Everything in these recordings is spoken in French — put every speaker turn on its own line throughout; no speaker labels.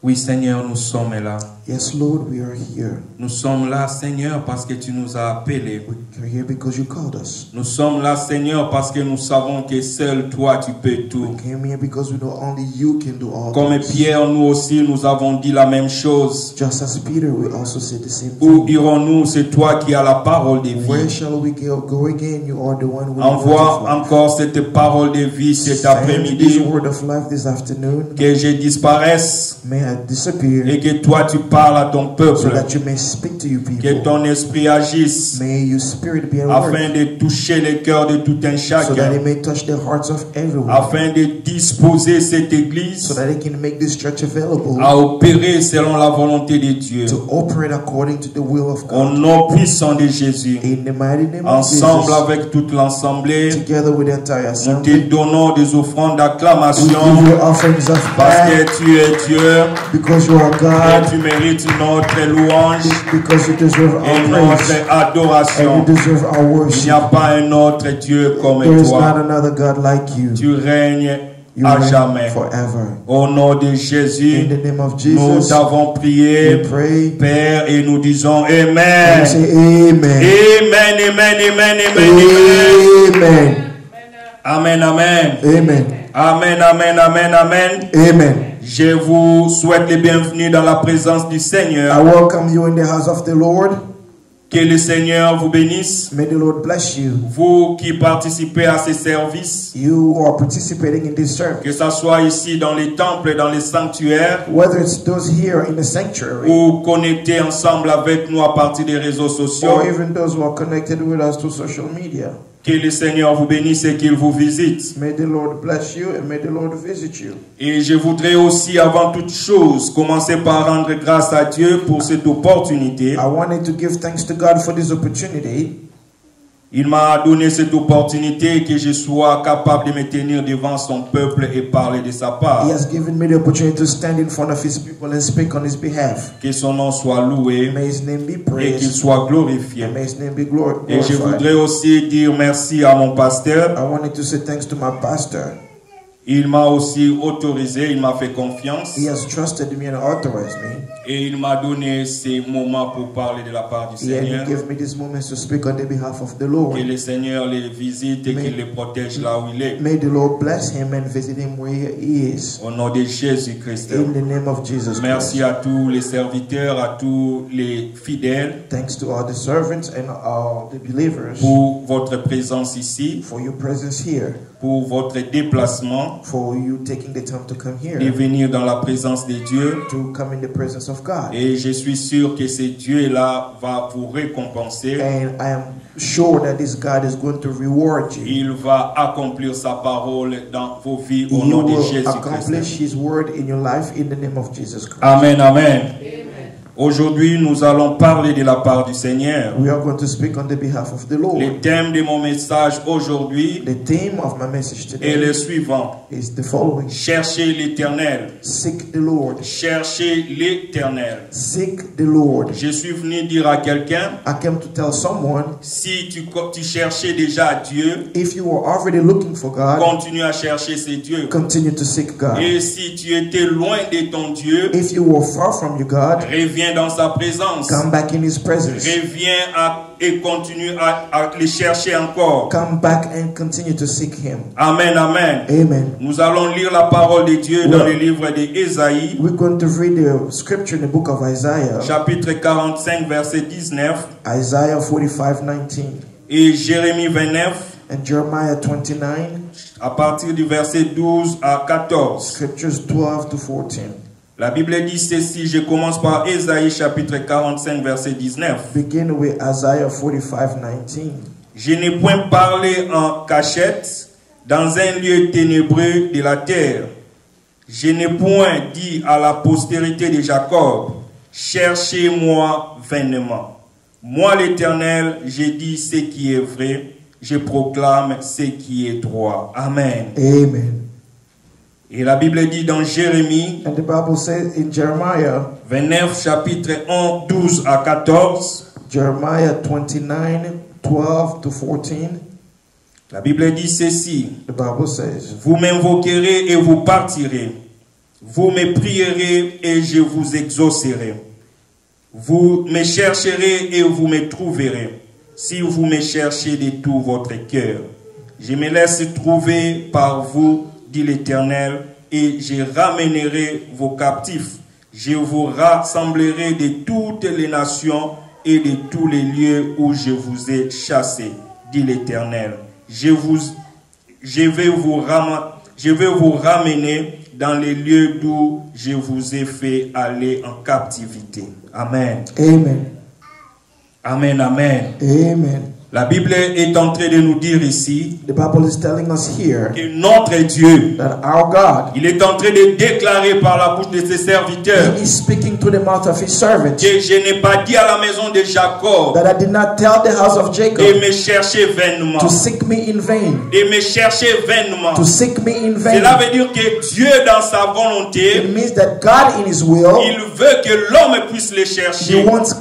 Oui, Seigneur, nous sommes là.
Yes, Lord, we are here.
Nous sommes là, Seigneur, parce que tu nous as appelés.
We are here because you called us.
Nous sommes là, Seigneur, parce que nous savons que seul toi, tu peux tout.
We came here because we know only you can do all
Comme
things.
Pierre, nous aussi, nous avons dit la même chose.
Just as Peter, we also said the same
Où
thing.
irons-nous? C'est toi qui as la parole de
Where
vie.
shall we go again? You are the one who
Envoie encore cette parole de vie cet
this
après-midi.
word of life this afternoon.
Que je disparaisse
May I disappear
et que toi, tu parles à ton peuple.
so that you may speak to you
Que
people.
ton esprit agisse
May your spirit be at
afin
work
de toucher les cœurs de tout un
so that
chacun.
it may touch the hearts of everyone.
Afin de disposer cette
So
église
that it can make this church available
à opérer selon la volonté de Dieu.
to operate according to the will of
Au
God.
nom puissant de Jésus.
In the mighty name of
Ensemble
Jesus,
avec toute l'assemblée,
together with the entire
nous te
assembly,
donnons des offrandes
we
d'acclamation
give you offerings of
parce
prayer
que tu es Dieu
because you are
et
God,
tu mérites notre louange
because you deserve
et
our praise
notre
and
adoration.
you deserve our
Il n'y a
worship.
pas un autre Dieu comme
There is not
toi.
another God like you.
Tu règnes
You
à
reign
jamais.
forever.
Au nom de
In
Jésus,
the name of
nous
Jesus,
t'avons
we
prié,
pray
Père, et nous disons
and
Amen.
we say Amen.
Amen, amen, amen, amen, amen.
Amen.
Amen, amen.
Amen.
Amen, amen, amen, amen.
Amen.
Je vous souhaite les bienvenus dans la présence du
I
Seigneur.
welcome you in the house of the Lord.
Que le Seigneur vous bénisse.
May the Lord bless you.
Vous qui participez à ces services,
You who are participating in this service,
que ce soit ici dans les temples, dans les sanctuaires,
whether it's those here in the sanctuary
ou connectés ensemble avec nous à partir des réseaux sociaux.
or even those who are connected with us to social media.
Que le Seigneur vous bénisse et qu'il vous visite.
May the Lord bless you and may the Lord visit you.
Et je voudrais aussi, avant toute chose, commencer par rendre grâce à Dieu pour cette opportunité.
I wanted to give thanks to God for this opportunity.
Il m'a donné cette opportunité que je sois capable de me tenir devant son peuple et parler de sa part.
He has given me the opportunity to stand in front of His people and speak on His behalf.
Que son nom soit loué
May His name be
et qu'il
praised
soit glorifié.
and may His name be
Et je
glorified.
voudrais aussi dire merci à mon pasteur.
I wanted to say thanks to my pastor.
Il m'a aussi autorisé, il m'a fait confiance
He has trusted me and authorized me.
et il m'a donné ces moments pour parler de la part du
And
Seigneur.
He gave me these moments to speak on the behalf of the
Que
Lord.
le Seigneur les visite et qu'il les protège là où il est.
May the Lord bless him and visit him where he is.
Au nom de Jésus-Christ.
In the name of Jesus
Merci
Christ.
à tous les serviteurs, à tous les fidèles
Thanks to all the servants and all the believers
pour votre présence ici,
for your presence here,
pour votre déplacement,
for you taking the time to come
de
here,
venir dans la présence de Dieu.
to come in the presence of God.
Et je suis sûr que ce Dieu-là va vous récompenser.
And I am sure that this God is going to reward you.
Il va accomplir sa parole dans vos vies au
He
nom de
will
Jésus-Christ.
accomplish His word in your life in the name of Jesus Christ.
Amen, amen. Aujourd'hui, nous allons parler de la part du Seigneur.
We are going to speak on the behalf of the
Le
Lord.
thème de mon message aujourd'hui
The theme of my message
est
today
le suivant.
is the following.
Cherchez l'Éternel.
Seek the Lord.
Cherchez l'Éternel.
Seek the Lord.
Je suis venu dire à quelqu'un,
I came to tell someone,
si tu cherchais déjà Dieu,
if you were already looking for God,
continue à chercher ce Dieu.
continue to seek God.
Et si tu étais loin de ton Dieu,
If you were far from your God,
reviens dans sa présence.
come back in His presence.
Reviens et continue à le chercher encore.
Come back and continue to seek Him.
Amen, amen.
Amen.
Nous allons lire la parole de Dieu dans le livre d'Ésaïe,
We're going to read the scripture in the book of Isaiah,
chapitre 45, verset 19,
Isaiah 45:19,
et Jérémie 29,
and Jeremiah 29,
à partir du verset 12 à 14.
scriptures 12 to 14.
La Bible dit ceci, je commence par Ésaïe chapitre 45 verset 19.
Begin with Isaiah 45:19.
Je n'ai point parlé en cachette dans un lieu ténébreux de la terre. Je n'ai point dit à la postérité de Jacob, cherchez-moi vainement. Moi l'Éternel, j'ai dit ce qui est vrai, je proclame ce qui est droit. Amen.
Amen.
Et la Bible dit dans Jérémie
And the Bible says in Jeremiah
29, chapitre 1, 12 à 14,
Jeremiah 29, 12 to 14,
la Bible dit ceci,
the Bible says,
vous m'invoquerez et vous partirez, Vous me prierez et je vous exaucerai. Vous me chercherez et vous me trouverez, si vous me cherchez de tout votre cœur. Je me laisse trouver par vous, dit l'Éternel, et je ramènerai vos captifs. Je vous rassemblerai de toutes les nations et de tous les lieux où je vous ai chassés, dit l'Éternel. Je vais vous ramener dans les lieux d'où je vous ai fait aller en captivité. Amen.
Amen.
Amen, amen.
Amen.
La Bible est en train de nous dire ici
The Bible is telling us here
que notre Dieu,
that our God,
il est en train de déclarer par la bouche de ses serviteurs
He is speaking to the mouth of His servants,
que je n'ai pas dit à la maison de Jacob
that I did not tell the house of
de
Jacob
me chercher vainement,
to seek me in vain,
de me chercher vainement.
to seek me in vain.
Cela veut dire que Dieu, dans sa volonté,
It means that God in His will,
il veut que l'homme puisse le
He
chercher.
wants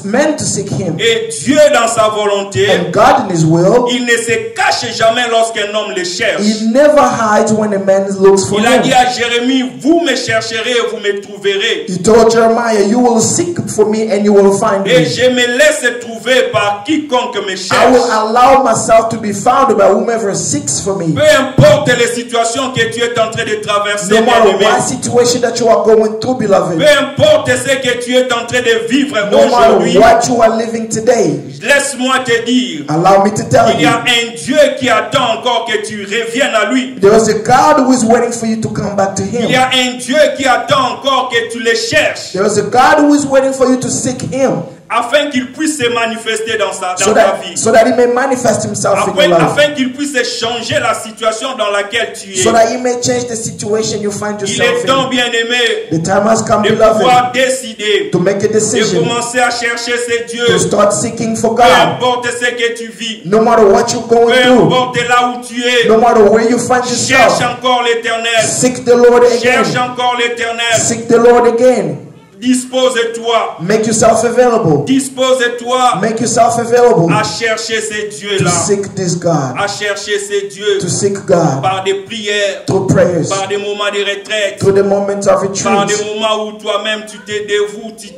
men to seek Him.
Et Dieu, dans sa volonté,
And God in His will,
il ne se cache jamais lorsqu'un homme le cherche.
He never hides when a man looks for
Il a dit
Him.
à Jérémie, vous me chercherez et vous me trouverez.
He told Jeremiah, you will seek for me and you will find
Et
me.
je me laisse trouver par quiconque me
I will
cherche.
allow myself to be found by whomever seeks for me.
Peu importe les situations que tu es en train de traverser,
No matter
bien-aimé.
what situation that you are going through, beloved.
Peu importe ce que tu es en train de vivre
No matter
aujourd'hui.
what you are living today.
Laisse-moi te dire,
Allow me to tell
il y
you.
a un Dieu qui attend encore que tu reviennes à lui.
There is a God who is waiting for you to come back to
Il y
Him.
a un Dieu qui attend encore que tu le cherches
There is a God who is waiting for you to seek Him
afin qu'il puisse se manifester dans ta vie.
so that He may manifest Himself in your life.
Afin qu'il puisse changer la situation dans laquelle tu es.
So that He may change the situation you find
Il
yourself
est temps,
in.
bien-aimé,
The time has come,
de
beloved,
pouvoir décider
to make a
de
decision,
commencer à chercher ces dieux.
to start seeking for
Peu
God.
importe ce que tu vis,
No matter what you're going
peu
through,
importe là où tu es,
no matter where you find
cherche
yourself,
encore l'Éternel.
seek the Lord
Cherche
again.
encore l'Éternel.
Seek the Lord again.
Dispose-toi.
Make yourself available.
Dispose-toi
Make yourself available
à chercher ces
to
dieux-là.
seek this God,
À chercher ces dieux
to seek God
par des prières,
through prayers,
par des moments de retraite,
through the moments of
par des
retreat,
moments où toi-même tu te dévoues, tu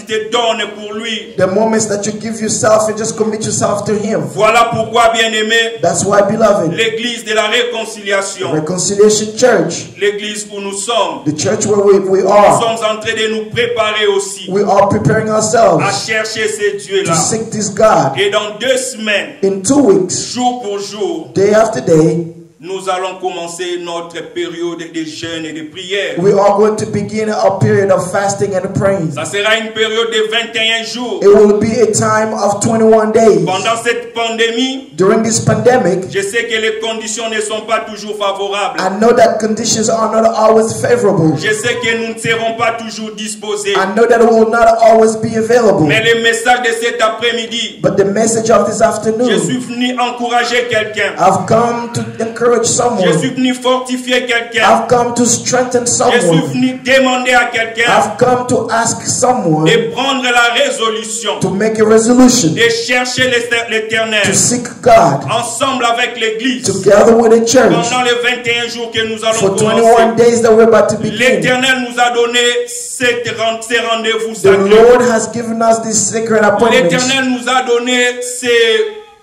te donnes pour lui.
the moments that you give yourself and just commit yourself to Him.
Voilà pourquoi, bien-aimé,
That's why, beloved,
l'église de la réconciliation,
Reconciliation Church,
l'église où nous sommes,
the church where we
nous
are,
sommes en train de nous préparer aussi
we are preparing
à
ourselves
chercher ces
to
dieux-là.
seek this God.
Et dans 2 semaines,
In 2 weeks,
jour pour jour,
day after day,
nous allons commencer notre période de jeûne et de prière.
we are going to begin a period of fasting and praying.
Ça sera une période de 21 jours.
It will be a time of 21 days.
Pendant cette pandémie,
During this pandemic,
je sais que les conditions ne sont pas toujours favorables.
I know that conditions are not always favorable.
Je sais que nous ne serons pas toujours disposés.
I know that it will not always be available.
Mais le message de cet après-midi,
But the message of this
je
afternoon,
suis venu encourager quelqu'un.
I've come to encourage
Je suis
someone.
venu fortifier quelqu'un.
I've come to strengthen
Je suis
someone.
venu demander à quelqu'un
I've come to ask someone
de prendre la résolution
to make a resolution
de chercher l'Éternel
to seek God
ensemble avec l'Église
together with the church
pendant les 21 jours que nous allons
for 21
commencer.
days that we're about to begin.
L'Éternel nous a donné ces rendez-vous
The
sacrés.
Lord has given us these sacred appointments.
L'Éternel nous a donné ces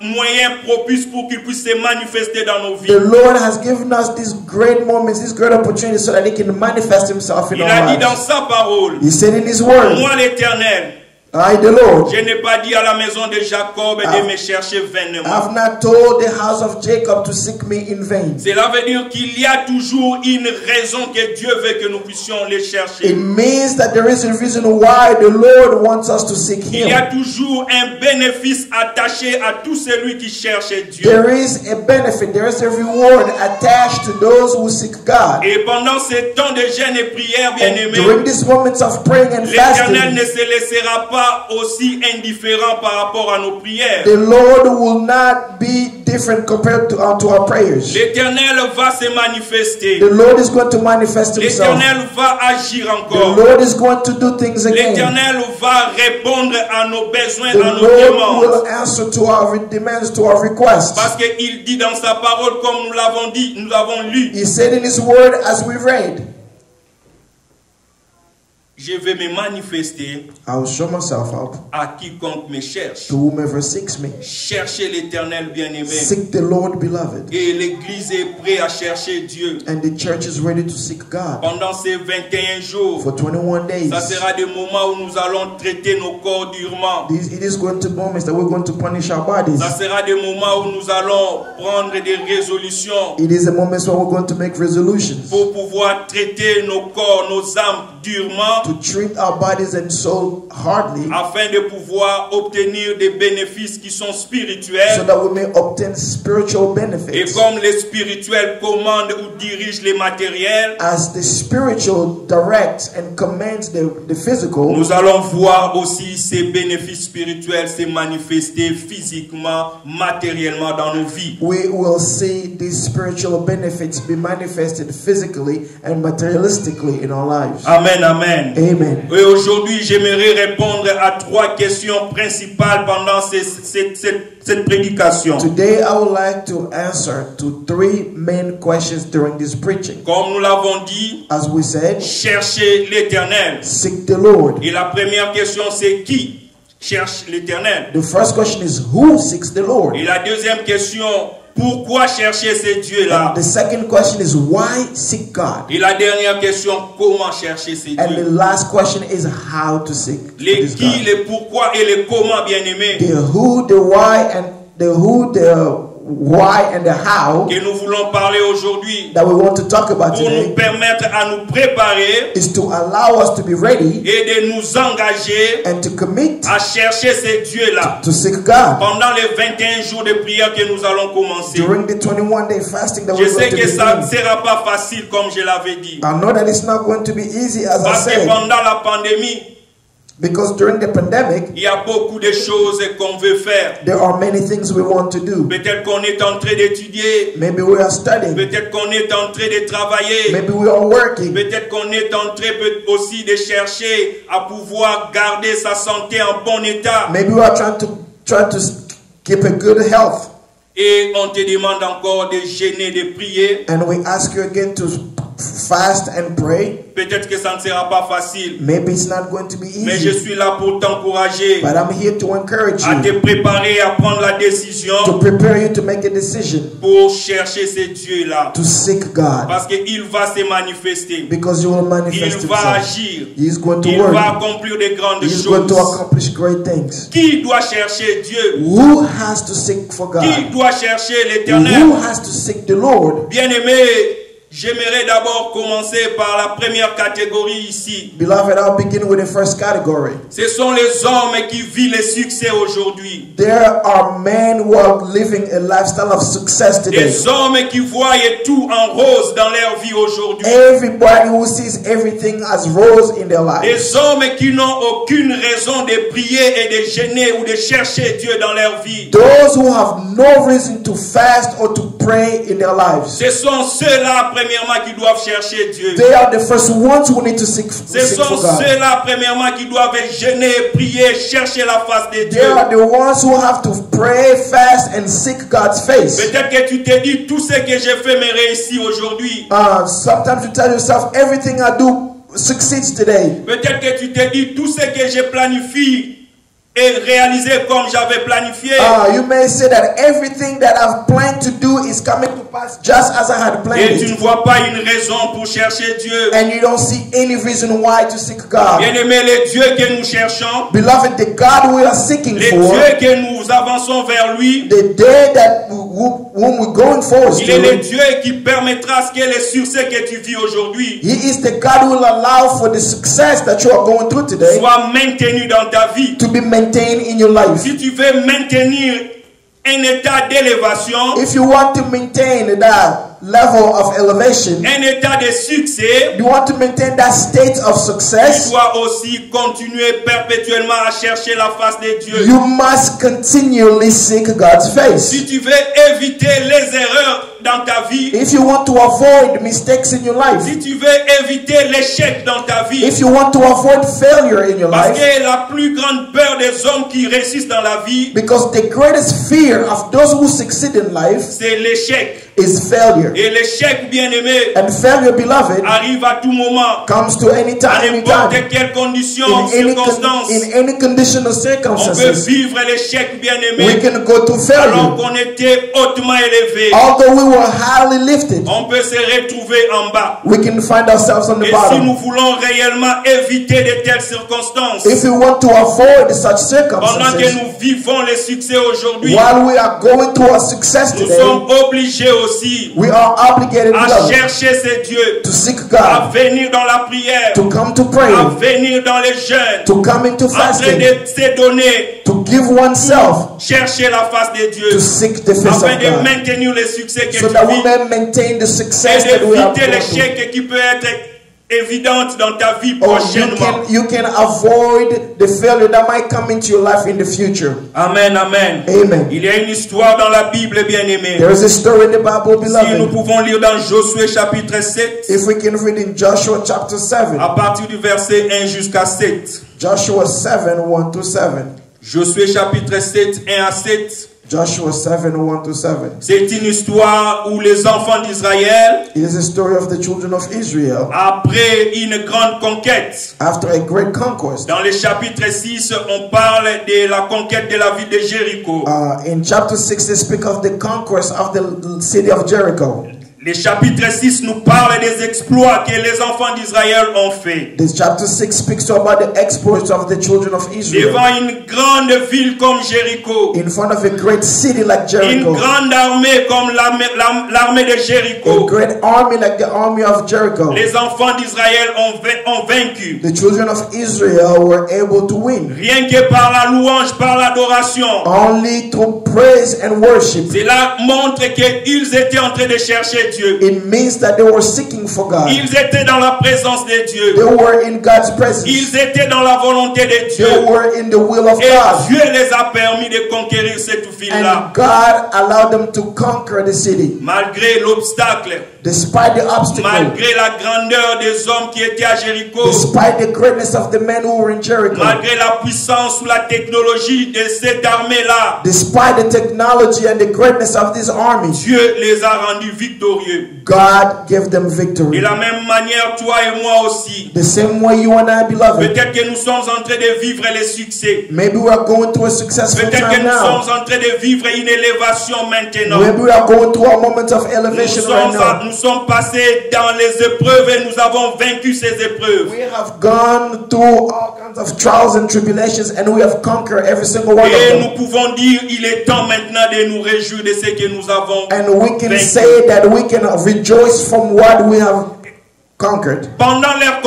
moyens propices pour qu'il puisse se manifester dans nos
The
vies.
Lord has given us these great moments, these great opportunities so that He can manifest Himself in
Il
our
a dit dans
lives.
sa parole,
He said in His word,
moi l'Éternel,
I, the Lord,
je n'ai pas dit à la maison de Jacob de me chercher vainement.
have not told the house of Jacob to seek me in vain.
Cela veut dire qu'il y a toujours une raison que Dieu veut que nous puissions les chercher.
It means that there is a reason why the Lord wants us to seek
Il y a
Him.
toujours un bénéfice attaché à tout celui qui cherche Dieu.
There is a benefit, there is a reward attached to those who seek God.
Et pendant ces temps de jeûne et prière,
And
bien-aimés,
during these moments of praying and
l'Éternel ne
fasting,
se laissera pas aussi indifférent par rapport à nos prières.
the Lord will not be different compared to our prayers.
L'Éternel va se manifester.
The Lord is going to manifest Himself.
L'Éternel va agir
The
encore.
Lord is going to do things again.
L'Éternel va répondre à nos besoins,
The
à nos
Lord
demandes.
will answer to our demands, to our requests.
Parce qu'il dit dans sa parole, comme nous l'avons dit, nous l'avons lu,
He said in His word, as we read,
je vais me manifester
I will show myself up
à quiconque me cherche.
to whomever seeks me.
Cherchez l'Éternel bien-aimé.
Seek the Lord, beloved.
Et l'Église est prête à chercher Dieu.
And the church is ready to seek God.
Pendant ces 21 jours,
For 21 days,
ça sera des moments où nous allons traiter nos corps durement.
it is going to be moments that we're going to punish our bodies.
Ça sera des moments où nous allons prendre des résolutions
It is a moment where we're going to make resolutions
pour pouvoir traiter nos corps, nos âmes durement,
to treat our bodies and soul hardly,
afin de pouvoir obtenir des bénéfices qui sont spirituels.
so that we may obtain spiritual
Et
benefits.
comme les spirituels commandent ou dirigent les matériels,
As the spiritual directs and commands the physical,
nous allons voir aussi ces bénéfices spirituels se manifester physiquement, matériellement dans nos vies.
we will see these spiritual benefits be manifested physically and materialistically in our lives.
Amen, amen.
Amen.
Et aujourd'hui, j'aimerais répondre à 3 questions principales pendant cette prédication.
Today I would like to answer to 3 main questions during this preaching.
Comme nous l'avons dit,
As we said,
cherchez l'Éternel.
seek the Lord.
Et la première question, c'est qui cherche l'Éternel?
The first question is, who seeks the Lord?
Et la deuxième question, pourquoi chercher ces dieux-là?
And the second question is, why seek God?
Et la dernière question, comment chercher ces
And the
dieux?
last question is, how to seek
Les
this
qui,
God.
les pourquoi et les comment, bien-aimés,
The who, the why, and the who, the why, and the how
que nous voulons parler aujourd'hui
that we want to talk about
pour nous
today
permettre à nous préparer
is to allow us to be ready
et de nous engager
and to commit
à chercher ces dieux-là
to seek God
pendant les 21 jours de prière que nous allons commencer.
during the 21-day fasting that
Je
we're
sais
going to
que ça ne
begin.
sera pas facile comme je l'avais dit.
I know that it's not going to be easy, as I
Parce que
said,
pendant la pandémie,
because during the pandemic,
il y a beaucoup de choses qu'on veut faire.
there are many things we want to do.
Peut-être qu'on est en train d'étudier.
Maybe we are studying.
Peut-être qu'on est en train de travailler.
Maybe we are working.
Peut-être qu'on est en train aussi de chercher à pouvoir garder sa santé en bon état.
Maybe we are trying to keep a good health.
Et on te demande encore de jeûner, de prier.
And we ask you again to fast and pray.
Peut-être que ça ne sera pas facile.
Maybe it's not going to be
Mais je
easy.
suis là pour t'encourager
But I'm here to encourage
à te
you,
préparer à prendre la décision
to prepare you to make a decision
pour chercher ces dieux-là.
to seek God.
Parce qu'il va se manifester.
Because you will
Il
manifest
va
himself.
agir.
He is going to
Il va
work.
accomplir de grandes
He is going to
choses.
accomplish great things.
Qui doit chercher Dieu?
Who has to seek for
Qui
God?
doit chercher
Who
l'Éternel?
has to seek the Lord?
Bien-aimé, j'aimerais d'abord commencer par la première catégorie ici.
Beloved, I'll begin with the first category.
Ce sont les hommes qui vivent le succès aujourd'hui.
There are men who are living a lifestyle of success today.
Des hommes qui voient tout en rose dans leur vie aujourd'hui.
Everybody who sees everything as rose in their lives.
Des hommes qui n'ont aucune raison de prier et de jeûner ou de chercher Dieu dans leur vie.
Those who have no reason to fast or to pray in their lives.
Ce sont ceux-là, premièrement, qui doivent chercher Dieu.
They are the first ones who need to seek
Ce
for
sont
God.
ceux-là, premièrement, qui doivent jeûner, prier, chercher la face de
They
Dieu.
are the ones who have to pray, fast, and seek God's face.
Peut-être que tu te dis, tout ce que j'ai fait me réussit aujourd'hui.
Sometimes you tell yourself, everything I do succeeds today.
Peut-être que tu te dis, tout ce que je planifie est réalisé comme j'avais planifié.
You may say that everything that I've planned to do is coming to pass just as I had planned
Et tu ne
it.
vois pas une raison pour chercher Dieu.
And you don't see any reason why to seek God.
Bien-aimé, les dieux que nous cherchons,
Beloved, the God we are seeking
les
for,
dieux que nous avançons vers lui,
the day that whom we're going forward
il est le
to,
Dieu qui permettra à ce que les succès que tu vis aujourd'hui
He is the God who will allow for the success that you are going through today
soient maintenus dans ta vie.
to be maintained in your life.
Si tu veux maintenir un état d'élévation,
If you want to maintain that level of elevation,
un état de succès,
you want to maintain that state of
tu
success,
dois aussi continuer perpétuellement à chercher la face de Dieu.
you must continually seek God's face.
Si tu veux éviter les erreurs dans ta vie,
if you want to avoid mistakes in your life,
si tu veux éviter l'échec dans ta vie,
if you want to avoid failure in your
parce
life,
que la plus grande peur des hommes qui réussissent dans la vie,
because the greatest fear of those who succeed in life
c'est l'échec.
is failure.
Et l'échec, bien-aimé,
And failure, beloved,
arrive à tout moment,
comes to any
à
time,
n'importe
anytime,
quelle condition,
in
circonstance.
any condition or
On peut
circumstances.
vivre l'échec,
We
bien-aimé,
can go to
alors
failure.
qu'on était hautement élevé.
Although we were highly lifted,
On peut se retrouver en bas.
we can find ourselves on the
Et si nous
bottom.
voulons réellement éviter de telles circonstances,
If we want to avoid such
pendant que
circumstances,
nous vivons les succès aujourd'hui,
while we are going through our success
nous
today,
sommes obligés aussi
we are obligated,
à
beloved,
chercher ces dieux,
to seek
à
God,
venir dans la prière,
to come to pray,
à venir dans les jeûnes,
to come into
en train
fasting,
de se donner,
to give oneself,
chercher la face de Dieu,
to seek the face
afin
of
de
God,
maintenir le succès que
so
tu
that we
vis
may maintain the success
et
that we have
d'éviter
gone through.
l'échec qui peut être évidente dans ta vie
Or
prochainement.
you can avoid the failure that might come into your life in the future.
Amen, amen.
Amen.
Il y a une histoire dans la Bible, bien-aimée.
There is a story in the Bible,
Si nous
beloved.
pouvons lire dans Josué chapitre 7,
If we can read in Joshua chapter 7,
à partir du verset 1 jusqu'à 7.
Joshua 7, 1 to 7.
Josué chapitre 7, 1 à 7.
Joshua 7, 1 to 7.
C'est une histoire où les enfants d'Israël,
It is a story of the children of Israel
après une grande conquête,
after a great conquest.
dans le chapitre 6, on parle de la conquête de la ville de Jéricho.
In chapter 6, they speak of the conquest of the city of Jericho.
Le chapitre 6 nous parle des exploits que les enfants d'Israël ont fait.
This chapter 6 speaks about the exploits of the children of Israel
Devant une grande ville comme Jéricho,
in front of a great city like
une
Jericho,
grande armée comme l'armée de
a
Jéricho.
great army like the army of Jericho.
Les enfants d'Israël ont vaincu.
The children of Israel were able to win
Rien que par la louange, par l'adoration.
only through praise and worship.
Cela montre qu'ils étaient en train de chercher Dieu.
It means that they were seeking for God.
Ils étaient dans la présence de Dieu.
They were in God's presence.
Ils étaient dans la volonté de
They
Dieu.
were in the will of
Et
God.
Dieu les a permis de conquérir cette ville-là.
And God allowed them to conquer the city.
Malgré l'obstacle,
Despite the obstacle,
malgré la grandeur des hommes qui étaient à Jéricho,
despite the greatness of the men who were in Jericho,
malgré la puissance ou la technologie de cette armée-là,
despite the technology and the greatness of this army,
Dieu les a rendus victorieux.
God gave them
De
victory.
la même manière, toi et moi aussi,
The same way you and I, beloved,
peut-être que nous sommes en train de vivre les succès.
maybe we are going through a successful
Peut-être que
time
nous
now.
sommes en train de vivre une élévation maintenant.
Maybe we are going through a moment of elevation right now.
Nous sommes passés dans les épreuves et nous avons vaincu ces épreuves.
We have gone through all kinds of trials and tribulations, and we have conquered every single one of
Et
them.
nous pouvons dire, il est temps maintenant de nous réjouir de ce que nous avons
And we can
vaincu.
say that we can rejoice from what we have conquered.
Pendant leur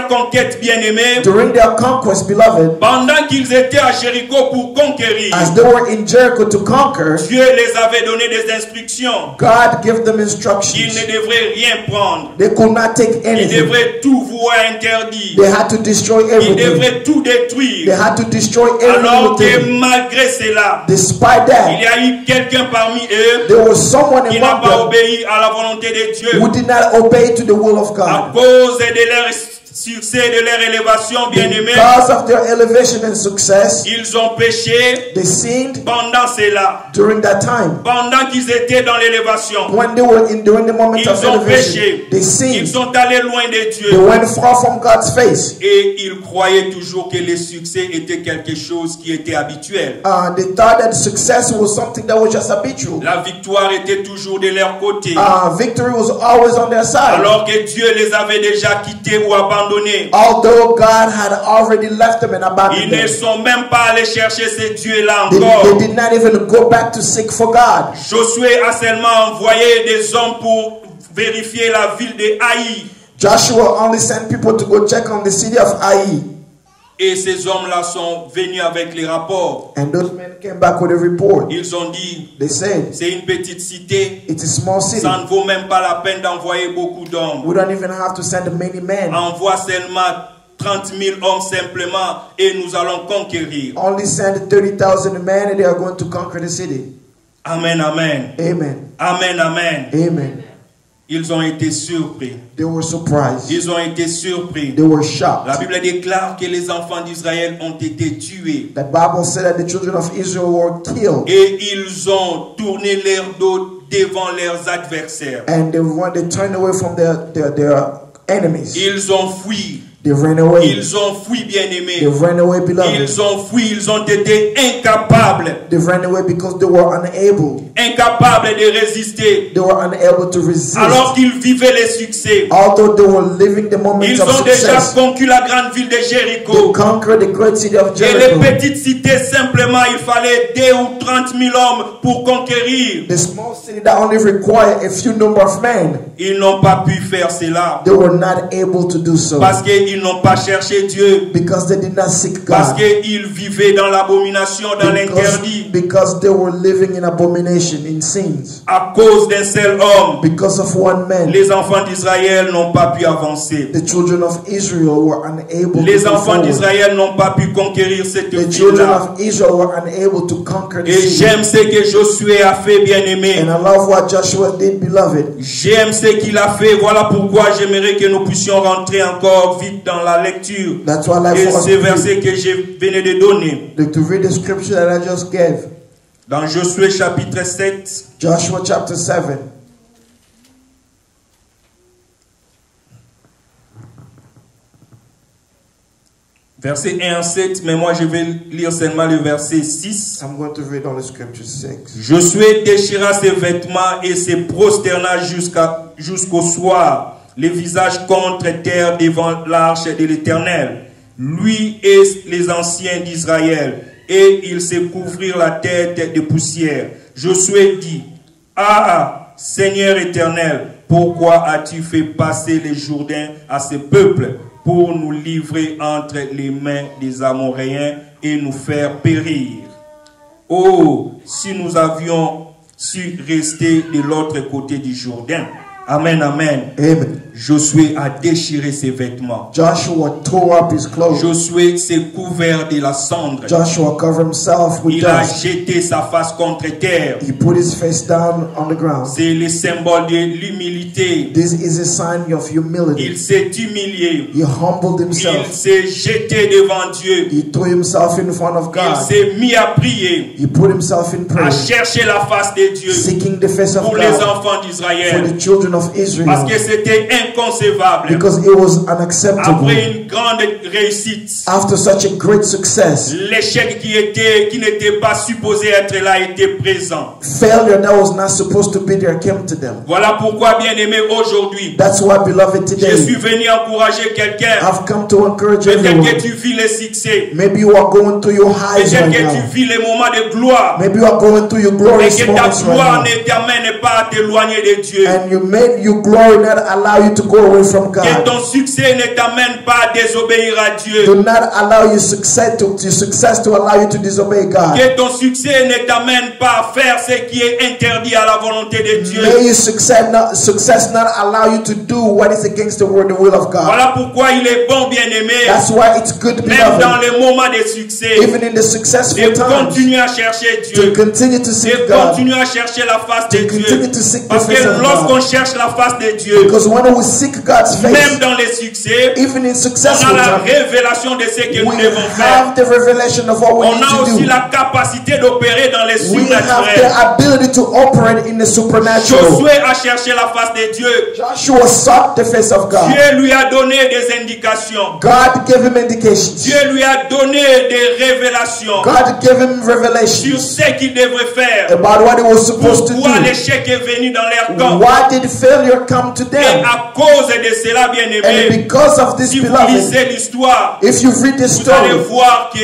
conquête bien-aimée,
During their conquest, beloved,
pendant qu'ils étaient à Jéricho pour conquérir,
as they were in Jericho to conquer,
Dieu les avait donné des instructions.
God gave them
Ils
instructions.
ne devraient rien prendre.
They could not take
Ils
anything.
devraient tout voir interdire.
They had to destroy
Ils
everything.
devraient tout
They
détruire.
had to destroy
Alors que
everything.
malgré cela,
Despite
il
that,
y a eu quelqu'un parmi eux
there was someone
qui n'a
among
pas
them
obéi à la volonté de Dieu.
who did not obey to the will of
À
God.
cause de leur succès, de leur élévation, bien-aimés,
Because of their elevation and success,
ils ont péché
they sinned
pendant cela.
during that time.
Pendant qu'ils étaient dans l'élévation,
When they were in during the moment
ils
of
ont
elevation,
péché.
they
Ils
sinned.
sont allés loin de
They
Dieu.
went far from God's face.
Et ils croyaient toujours que le succès était quelque chose qui était habituel.
They thought that success was something that was just habitual.
La victoire était toujours de leur côté.
Victory was always on their side.
Alors que Dieu les avait déjà quittés ou abandonnés.
Although God had already left them and
Ils
abandoned
ne
them.
sont même pas allés chercher ces dieux-là
They
encore.
did not even go back to seek for God.
Josué a seulement envoyé des hommes pour vérifier la ville de Haï.
Joshua only sent people to go check on the city of Ai.
Et ces hommes-là sont venus avec les rapports.
And those men came back with a report.
Ils ont dit,
They said,
c'est une petite cité.
it's a small city.
Ça ne vaut même pas la peine d'envoyer beaucoup d'hommes.
We don't even have to send many men.
Envoie seulement 30 000 hommes simplement et nous allons conquérir.
Only send 30,000 men and they are going to conquer the city.
Amen, amen.
Amen.
Amen, amen.
Amen.
Ils ont été surpris.
They were surprised.
Ils ont été surpris.
They were shocked.
La Bible déclare que les enfants d'Israël ont été tués.
The Bible said that the children of Israel were killed.
Et ils ont tourné leur dos devant leurs adversaires.
And when they turned away from their enemies,
Ils ont fui.
they ran away.
Ils ont fui, bien-aimés.
They ran away, beloved.
Ils ont fui. Ils ont été incapables.
They ran away because they were unable.
Incapables de résister.
They were unable to resist.
Alors qu'ils vivaient les succès.
Although they were living the moments
Ils
of
ont déjà
success,
conquis la grande ville de
they
Jéricho.
conquered the great city of
Et les
Jericho.
petites cités, simplement, il fallait 2 ou 30 000 hommes pour conquérir.
The small city that only required a few number of men,
Ils n'ont pas pu faire cela.
they were not able to do so
Parce qu'ils n'ont pas cherché Dieu.
because they did not seek
Parce
God.
qu'ils vivaient dans l'abomination, dans l'interdit.
Because they were living in abomination, in sins.
À cause d'un seul homme,
Because of one man,
les enfants d'Israël n'ont pas pu avancer.
the children of Israel were unable
Les
to go
enfants
forward.
d'Israël n'ont pas pu conquérir cette
The children
ville-là.
of Israel were unable to conquer the
Et
city.
j'aime ce que Josué a fait, bien-aimé.
And I love what Joshua did, beloved.
J'aime ce qu'il a fait. Voilà pourquoi j'aimerais que nous puissions rentrer encore vite dans la lecture.
That's why I
Et
like for us
ce verset que je venais de donner.
to read the scripture that I just gave.
Dans Josué chapitre 7,
Joshua chapter 7.
verset 1 à 7, mais moi je vais lire seulement le verset 6.
I'm going to read all the scripture 6.
Josué déchira ses vêtements et se prosterna jusqu'au soir, le visage contre terre devant l'arche de l'Éternel, lui et les anciens d'Israël, et ils se couvrirent la tête de poussière. Josué dit: Ah, Seigneur éternel, pourquoi as-tu fait passer les Jourdains à ce peuple pour nous livrer entre les mains des Amoréens et nous faire périr? Oh, si nous avions su rester de l'autre côté du Jourdain. Amen, amen.
Amen.
Josué a déchiré ses vêtements.
Joshua tore up his clothes.
Josué s'est couvert de la cendre.
Joshua covered himself with
Il a
dust.
jeté sa face contre terre.
He put his face down on the ground.
C'est le symbole de l'humilité.
This is a sign of humility.
Il s'est humilié.
He humbled
Il
himself.
s'est jeté devant Dieu.
He threw himself in front of
Il
God.
s'est mis à prier,
He put himself in
à
prayer,
chercher la face de Dieu
seeking the face of
pour les
God
enfants
for
d'Israël.
the children of
Parce
Israel,
que c'était inconcevable.
because it was unacceptable.
Après une grande réussite,
After such a great success,
l'échec qui n'était pas supposé être là était présent.
failure that was not supposed to be there came to them.
Voilà pourquoi, bien-aimé, aujourd'hui,
That's why, beloved,
je
today
suis venu encourager quelqu'un.
I've come to encourage
Peut-être
everyone.
que tu vis les succès.
Maybe you are going through your highs
Peut-être
right
que tu
now.
vis les moments de gloire.
Maybe you are going through your
Et
glorious
que ta
moments
gloire
right
ne t'amène pas à t'éloigner de Dieu.
now. And you made your glory not allow you to go away from
Que
God.
ton succès ne t'amène pas à désobéir à Dieu.
Do not allow your success to allow you to disobey God.
Que ton succès ne t'amène pas à faire ce qui est interdit à la volonté de Dieu.
May your success not allow you to do what is against the will of God.
Voilà pourquoi il est bon, bien-aimé,
That's why it's good,
même dans
beloved,
les moments de succès,
even in the successful
de
times,
continuer à chercher
to
Dieu.
continue to seek
Et
God.
continuer à chercher la face de
To
Dieu.
continue to seek the
Parce
face
que
of
lorsqu'on
God.
cherche la face de Dieu,
Because when we seek God's
même
face,
dans les succès,
even in
on
successful
a la
times,
révélation de ce que nous
we
devons faire.
have the revelation of what we
On
need
a aussi
to do.
la capacité d'opérer dans les
We have
surnaturels.
the ability to operate in the supernatural.
Josué a cherché la face de Dieu.
Joshua sought the face of God.
Dieu lui a donné des indications.
God gave him indications.
Dieu lui a donné des révélations
God gave him
sur
revelations
ce qu'il devrait faire.
about what he was supposed to
Pourquoi
do.
l'échec est venu dans leur camp.
Why did failure come to
Et
them?
à cause de cela,
And
bien-aimé,
because of this,
si vous
beloved,
lisez l'histoire,
if you read this
vous allez
story,
voir que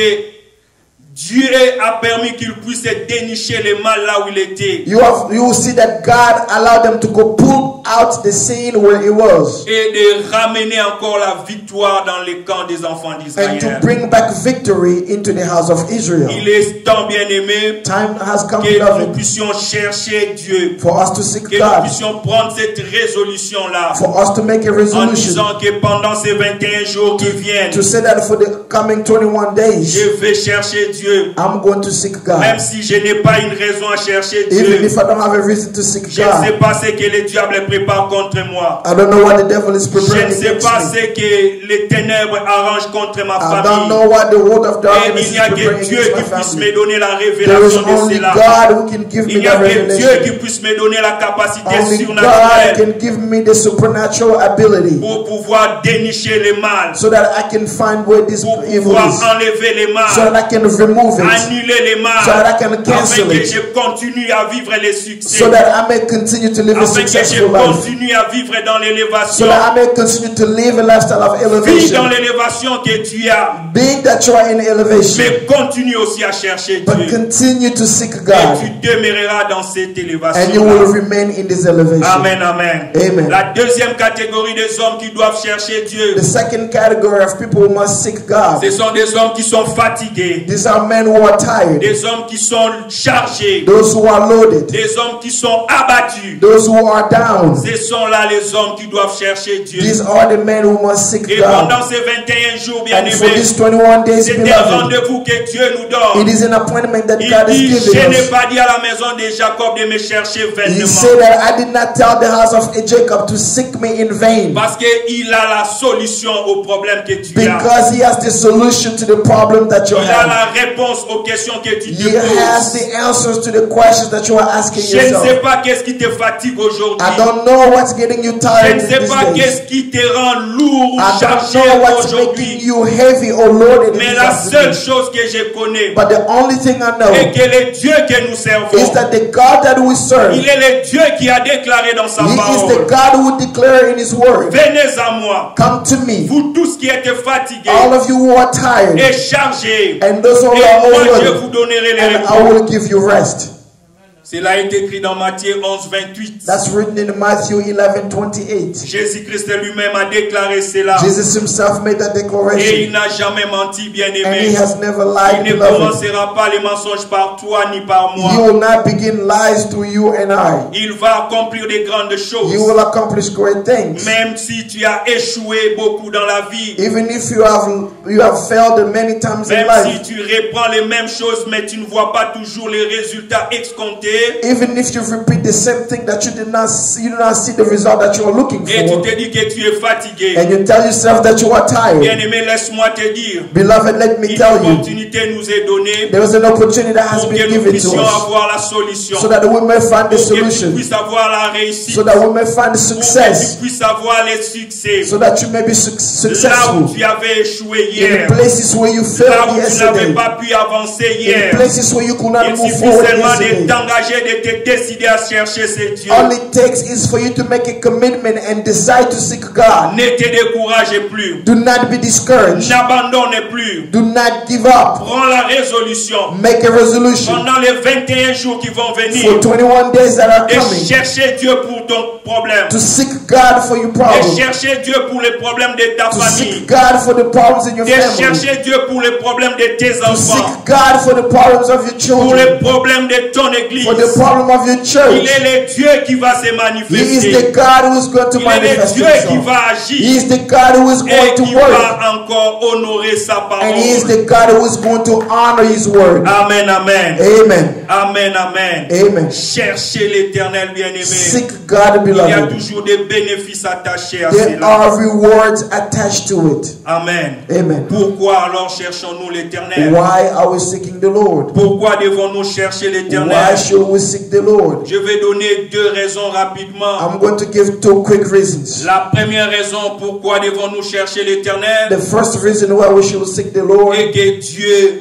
Dieu a permis qu'il puisse dénicher le mal là où il était.
you will see that God allowed them to go pull out the scene where it was
Et de ramener encore la victoire dans les camps des enfants
and to
d'Israël.
bring back victory into the house of Israel.
Il est temps, bien-aimé,
Time has come,
que nous
beloved,
puissions chercher Dieu.
for us to seek
Que nous
God,
puissions prendre cette résolution-là
for us to make a
en
resolution
disant que pendant ces 21 jours qui viennent,
to say that for the coming 21 days,
je vais chercher Dieu. Dieu.
I'm going to seek God.
Même si je n'ai pas une raison à chercher
Even
Dieu.
if I don't have a reason to seek
Je ne sais
God.
pas ce que le diable prépare contre moi.
I don't know what the devil is
Je
preparing
ne sais
against
pas
me.
ce que les ténèbres arrangent contre ma
I don't
famille.
know what the world of
Et
darkness
il
is
n'y a
preparing
que Dieu
against
qui
my
puisse me
family.
donner la
There is
révélation de
only
cela.
God who can give
Il
me
n'y a
that
que Dieu
revelation.
qui puisse me donner la capacité
Only God
surnaturelle
can give me the supernatural ability
pour pouvoir dénicher le mal,
so that I can find where this
pour
evil
pouvoir
is,
enlever le
so that
mal,
I can remove it,
annuler le mal,
so that I can
afin
cancel
que
it,
je continue à vivre les succès,
so that I may continue to live a
afin que je
successful life,
continue à vivre dans
so
l'élévation.
that I may continue to live a lifestyle of
Vis dans
elevation,
l'élévation que tu as,
being that you are in elevation,
mais continue aussi à chercher
but
Dieu.
continue to seek
Et
God,
tu demeureras dans cette
and you
élévation.
will remain in this elevation.
Amen, amen.
Amen.
La deuxième catégorie des hommes qui doivent chercher Dieu,
The second category of people who must seek God,
ce sont des hommes qui sont fatigués,
these are men who are tired,
des hommes qui sont chargés,
those who are loaded,
des hommes qui sont abattus.
those who are down.
Ce sont là les hommes qui doivent chercher Dieu.
These are the men who must seek
Et
God.
pendant ces 21 jours, bien
And for
aimés,
these 21 days,
c'est un
beloved,
rendez-vous que Dieu nous donne.
it is an appointment that
Il
God has
dit, je
given
n'ai
us.
pas dit à la maison de Jacob de me chercher
He
vainement.
said that I did not tell the house of Jacob to seek me in vain,
Parce qu'il a la solution au problème que tu as.
because he has the solution to the problem that you
Il a
have.
la réponse aux questions que tu te
He has
poses.
the answers to the questions that you are asking
Je ne sais
yourself.
pas qu'est-ce qui te fatigue aujourd'hui.
I don't know what's getting you
Je
tired
ne sais
these
pas
days.
qu'est-ce qui te rend lourd ou
I don't
chargé
know what's making
aujourd'hui.
you heavy or loaded
Mais
this
la seule
afternoon.
chose que je connais
But the only thing I know
est que le Dieu que nous servons,
is that the God that we serve,
il est le Dieu qui a déclaré dans sa
He is the
parole.
God who declared in His word,
Venez à moi,
come to me,
vous tous qui êtes fatigués
all of you who are tired,
et chargés,
and those who
et
are
moi je
overloaded,
vous donnerai les
and I
réponses.
will give you rest.
Cela est écrit dans Matthieu 11, 28.
That's written in Matthew 11:28.
Jésus-Christ lui-même a déclaré cela.
Jesus himself made that
Et il
declaration,
n'a jamais menti,
and
bien-aimé.
He has never
Il
lied,
ne
beloved.
commencera pas les mensonges par toi ni par
He
moi.
will not begin lies through you and I.
Il va accomplir des grandes
You
choses.
will accomplish great things.
Même si tu as échoué beaucoup dans la vie,
Even if you have failed many times in
même
life,
si tu reprends les mêmes choses, mais tu ne vois pas toujours les résultats escomptés,
even if you repeat the same thing that you do not see the result that you are looking
et tu
for,
te dis que tu es fatigué,
and you tell yourself that you are tired,
bien-aimé, laisse-moi te dire,
beloved, let me
une
tell you,
opportunité nous est donnée
there is an opportunity that has
pour
been
que nous
given to
puissions
us,
avoir la solution,
so that we may find the
pour que tu
solution,
puisses avoir la réussite,
so that we may find the
pour que tu
success,
puisses avoir les succès.
so that you may be
Là
successful
où tu avais échoué
in
hier,
the places where you
là
failed
où tu
yesterday,
n'avais pas pu avancer
in
hier.
places where you could not
Il
move
suffit
forward
seulement de
yesterday.
t'engager, de te décider à chercher ce Dieu.
All it takes is for you to make a commitment and decide to seek God.
Ne te décourage plus.
Do not be discouraged.
N'abandonne plus.
Do not give up.
Prends la résolution
Make a resolution
pendant les 21 jours qui vont
for
venir
21 days that are
et
coming
chercher Dieu pour ton problème.
to seek God for your
Et
problem,
chercher Dieu pour les problèmes de ta
to
famille.
seek God for the problems in your
Et
family,
chercher Dieu pour les problèmes de tes
to
enfants.
seek God for the problems of your
Pour
children,
les problèmes de ton église.
for the problem of your
Il
church.
est le Dieu qui va se
He is
manifester.
the God who is going to
Il est le
manifest
Dieu qui
himself.
va
He
agir
is the God who is
et
going
qui
to work,
va encore honorer sa
and He is
parole.
the God who is going to honor His word.
Amen, amen.
Amen.
Amen, amen.
Amen.
Cherchez l'éternel bien-aimé.
Seek God,
Il y a
beloved.
toujours des bénéfices attachés à
There
cela.
are rewards attached to it.
Amen.
Amen.
Pourquoi alors cherchons-nous l'éternel?
Why are we seeking the Lord?
Pourquoi devons-nous chercher
Why
l'éternel?
should we seek the Lord?
Je vais donner deux raisons rapidement.
I'm going to give two quick reasons.
La première raison pourquoi devons-nous chercher l'éternel
The first reason why we should seek the Lord
est que Dieu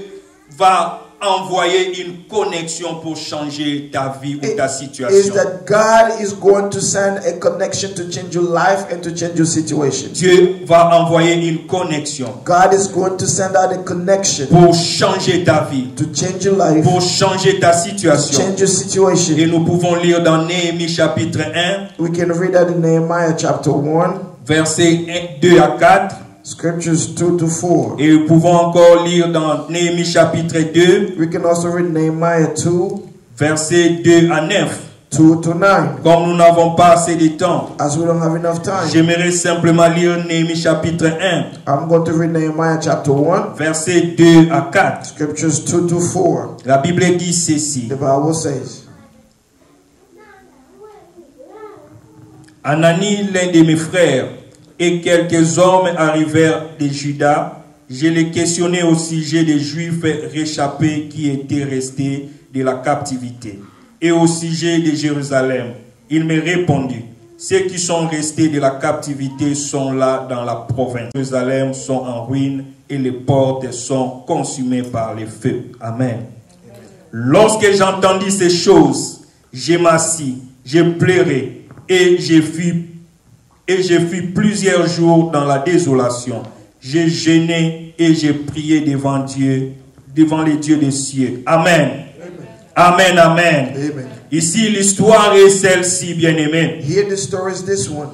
va envoyer une connexion pour changer ta vie ou ta
is
situation.
that God is going to send a connection to change your life and to change your situation.
Dieu va envoyer une connexion
God is going to send out a connection
pour changer ta vie,
to change your life,
pour changer ta
to
situation.
change your situation.
Et nous pouvons lire dans Néhémie chapitre 1,
We can read that in Nehemiah chapter 1,
versets 2 à 4.
scriptures 2 to 4.
Et nous pouvons encore lire dans Néhémie chapitre 2,
We can also read Nehemiah 2,
versets 2 à 9.
2 to 9.
Comme nous n'avons pas assez de temps,
As we don't have enough time,
j'aimerais simplement lire Néhémie chapitre 1,
I'm going to read Nehemiah chapter 1,
versets 2 à 4.
scriptures 2 to 4.
La Bible dit ceci.
The Bible says,
Anani, l'un de mes frères, et quelques hommes arrivèrent de Juda. Je les questionnais au sujet des Juifs réchappés qui étaient restés de la captivité et au sujet de Jérusalem. Il me répondit, ceux qui sont restés de la captivité sont là dans la province. Jérusalem sont en ruine et les portes sont consumées par les feux. Amen. Lorsque j'entendis ces choses, je m'assis, je pleurai et je fus plusieurs jours dans la désolation. J'ai jeûné et j'ai prié devant Dieu, devant les dieux des cieux. Amen. Amen, amen.
Amen.
Ici, l'histoire est celle-ci, bien-aimée.
Here the story is this one.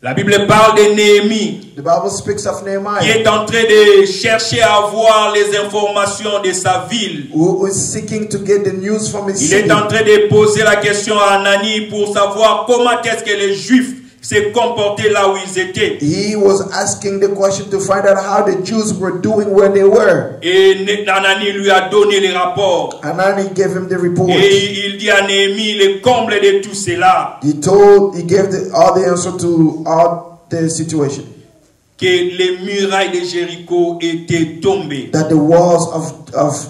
La Bible parle de Néhémie,
The Bible speaks of
qui
Nehemiah,
est en train de chercher à avoir les informations de sa ville.
who is seeking to get the news from his
Il
city.
est en train de poser la question à Anani pour savoir comment est-ce que les Juifs se comportaient là où ils étaient.
He was asking the question to find out how the Jews were doing where they were.
Et Anani lui a donné les rapports.
And then he gave him the report.
Et il dit à Néhémie, le comble de tout cela,
He gave all the answer to all the situation.
que les murailles de Jéricho étaient tombées.
That the walls of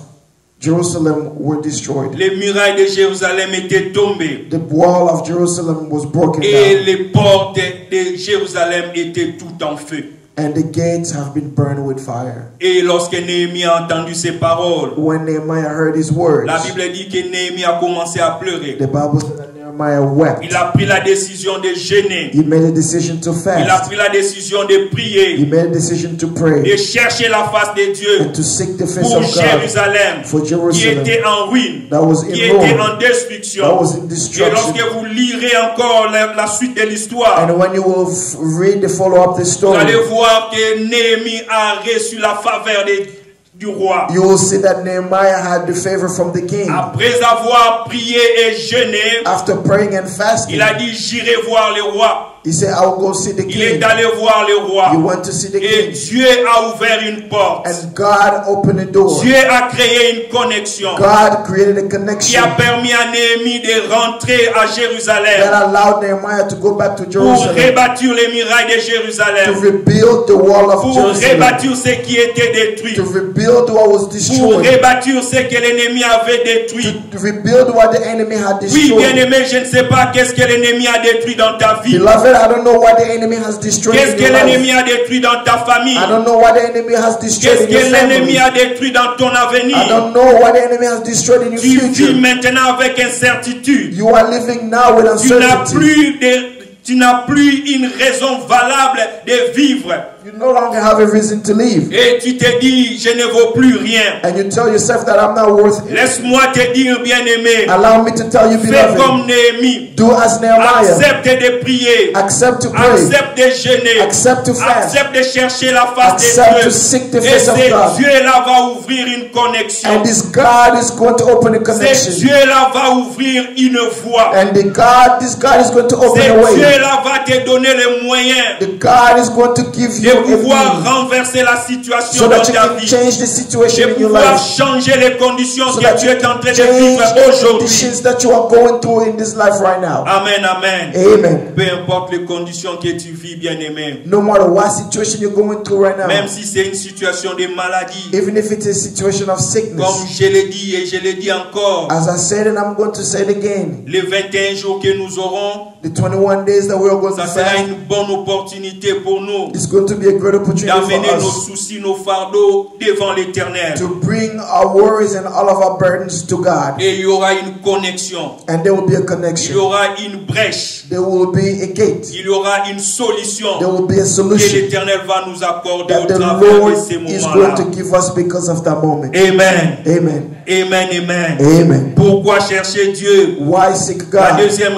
Jerusalem were destroyed.
Les murailles de Jérusalem étaient tombées.
The wall of Jerusalem was broken
Et
down.
les portes de Jérusalem étaient toutes en feu.
And the gates have been burned with fire.
Et lorsque Néhémie a entendu ces paroles,
When Nehemiah heard his words,
la Bible dit que Néhémie a commencé à pleurer.
the Bible said that Nehemiah wept.
Il a pris la décision de jeûner.
He made a decision to
Il a
fast.
pris la décision de
He
prier,
made a decision to
de
pray
chercher la face de Dieu
and to seek the face
pour
of God
Jérusalem,
for
qui
Jerusalem
était en ruine,
that was
qui
in
était
ruin,
en destruction.
that was in
Et
destruction.
lorsque vous lirez encore la suite de l'histoire,
And when you will read the follow-up the
vous allez
story,
voir que Néhémie a reçu la faveur du roi.
you will see that Nehemiah had the favor from the king.
Après avoir prié et jeûné,
After praying and fasting,
il a dit, j'irai voir le roi.
he said, I will go see the
Il est
king.
allé voir le
He
roi.
went to see the
Et
king.
Dieu a ouvert une porte.
And God opened the door.
Dieu a créé une connexion
God created a
qui
connection
a permis à Néhémie de rentrer à
that
Jérusalem
allowed Nehemiah to go back to
pour
Jerusalem,
rebâtir les murailles de
to
Jérusalem,
rebuild the wall of
pour
Jerusalem,
rebâtir ce qui était détruit,
to rebuild what was
pour
destroyed,
rebâtir ce que l'ennemi avait détruit.
to rebuild what the enemy had
Oui, bien
destroyed.
aimé, je ne sais pas qu'est-ce que l'ennemi a détruit dans ta vie.
Beloved, I don't know what the enemy has destroyed
Qu'est-ce
in
que
your
l'ennemi
life.
a détruit dans ta famille?
I don't know what the enemy has destroyed
Qu'est-ce
in your
que l'ennemi
family.
a détruit dans ton
I
avenir?
don't know what the enemy has destroyed in your
Tu vis
future.
maintenant avec incertitude.
You are living now with
Tu n'as
uncertainty.
plus une raison valable de vivre.
You no longer have a reason to live.
Et tu te dis, je ne vaux plus rien.
And you tell yourself that I'm not worth it.
Laisse-moi te dire, bien-aimé,
Allow me to tell you,
fais
beloved,
comme Néhémie.
do as Nehemiah.
Accepte de prier.
Accept to pray.
Accepte de jeûner.
Accept to fast.
Accepte de chercher la face
Accept
de
to seek the
Dieu. Et
face of
ce
God.
Dieu-là va ouvrir une connexion.
And this God is going to open a
Ce
connection.
Dieu-là va ouvrir une voie.
And this God is going to
Ce
open a way.
Dieu-là va te donner les moyens
The God is going to give
de
you a
pouvoir
means
renverser la situation
so
dans
that you
ta
can
vie.
change the situation
De
in your
pouvoir
life.
changer les conditions
So
que
that
tu
you
es en
can
train de
change
vivre
the
aujourd'hui.
conditions that you are going through in this life right now.
Amen, amen.
Amen.
Peu importe les conditions que tu vis, bien-aimé.
No matter what situation you're going through right now,
Même si c'est une situation de maladie.
even if it's a situation of
Comme
sickness,
je l'ai dit et je l'ai dit encore.
as I said and I'm going to say it again,
Les 21 jours que nous aurons,
the 21 days that we are going to
ça sera
fast,
une bonne opportunité pour nous
it's going to be a great opportunity
d'amener
for
nos
us
soucis, nos fardeaux devant l'Éternel.
to bring our worries and all of our burdens to God.
Et il y aura une connexion.
And there will be a
Il y
connection.
aura une brèche.
There will be a gate.
Il y aura une solution
There will be a
que
solution
l'Éternel va nous accorder
that
au
the
travers
Lord
de ces
is
moments-là.
going to give us because of that moment.
Amen.
Amen.
Amen. Amen.
Amen.
Pourquoi chercher Dieu?
Why seek
La
God?
deuxième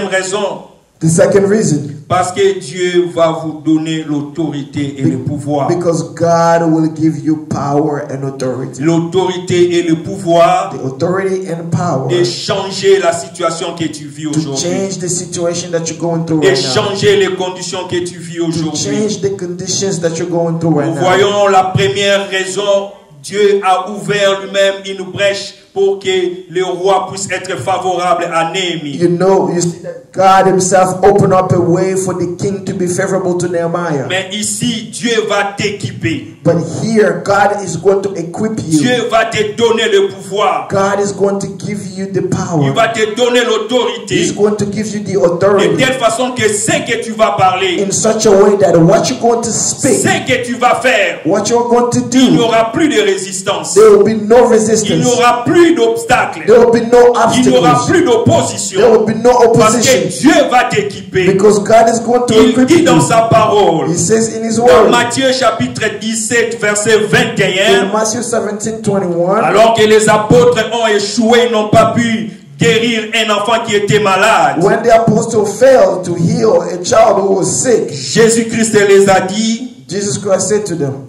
raison,
The second reason,
Parce que Dieu va vous donner l'autorité et le pouvoir.
because God will give you power and authority.
L'autorité et le pouvoir
The authority and power
de changer la situation que tu vis
to
aujourd'hui.
change the situation that you're going through
De
right now.
changer les conditions que tu vis
To
aujourd'hui.
change the conditions that you're going through right
Nous
now.
voyons la première raison. Dieu a ouvert lui-même une brèche pour que le roi puisse être favorable à Néhémie.
You see that God himself opened up a way for the king to be favorable to Nehemiah.
Mais ici, Dieu va t'équiper.
But here, God is going to equip you.
Dieu va te donner le pouvoir.
God is going to give you the
Il
power.
va te donner l'autorité.
He's going to give you the
De
authority
telle façon que ce que tu vas parler,
in such a way that what you're going to speak,
ce que tu vas faire,
what you're going to
il n'y
do,
aura plus de résistance.
there will be no
Il
resistance.
n'y aura plus d'obstacles.
There will be no
Il n'y aura
obstacles.
plus
There
d'opposition.
will be no
Parce que
opposition.
Dieu va t'équiper.
Because God is going to
Il
equip
dit dans
you.
sa parole,
He says in His
dans
word,
Matthieu chapitre 17, verset
in
21,
Matthew 17:21,
alors que les apôtres ont échoué, ils n'ont pas pu guérir un enfant qui était malade.
when the apostle failed to heal a child who was sick,
Jésus-Christ les a dit,
Jesus Christ said to them,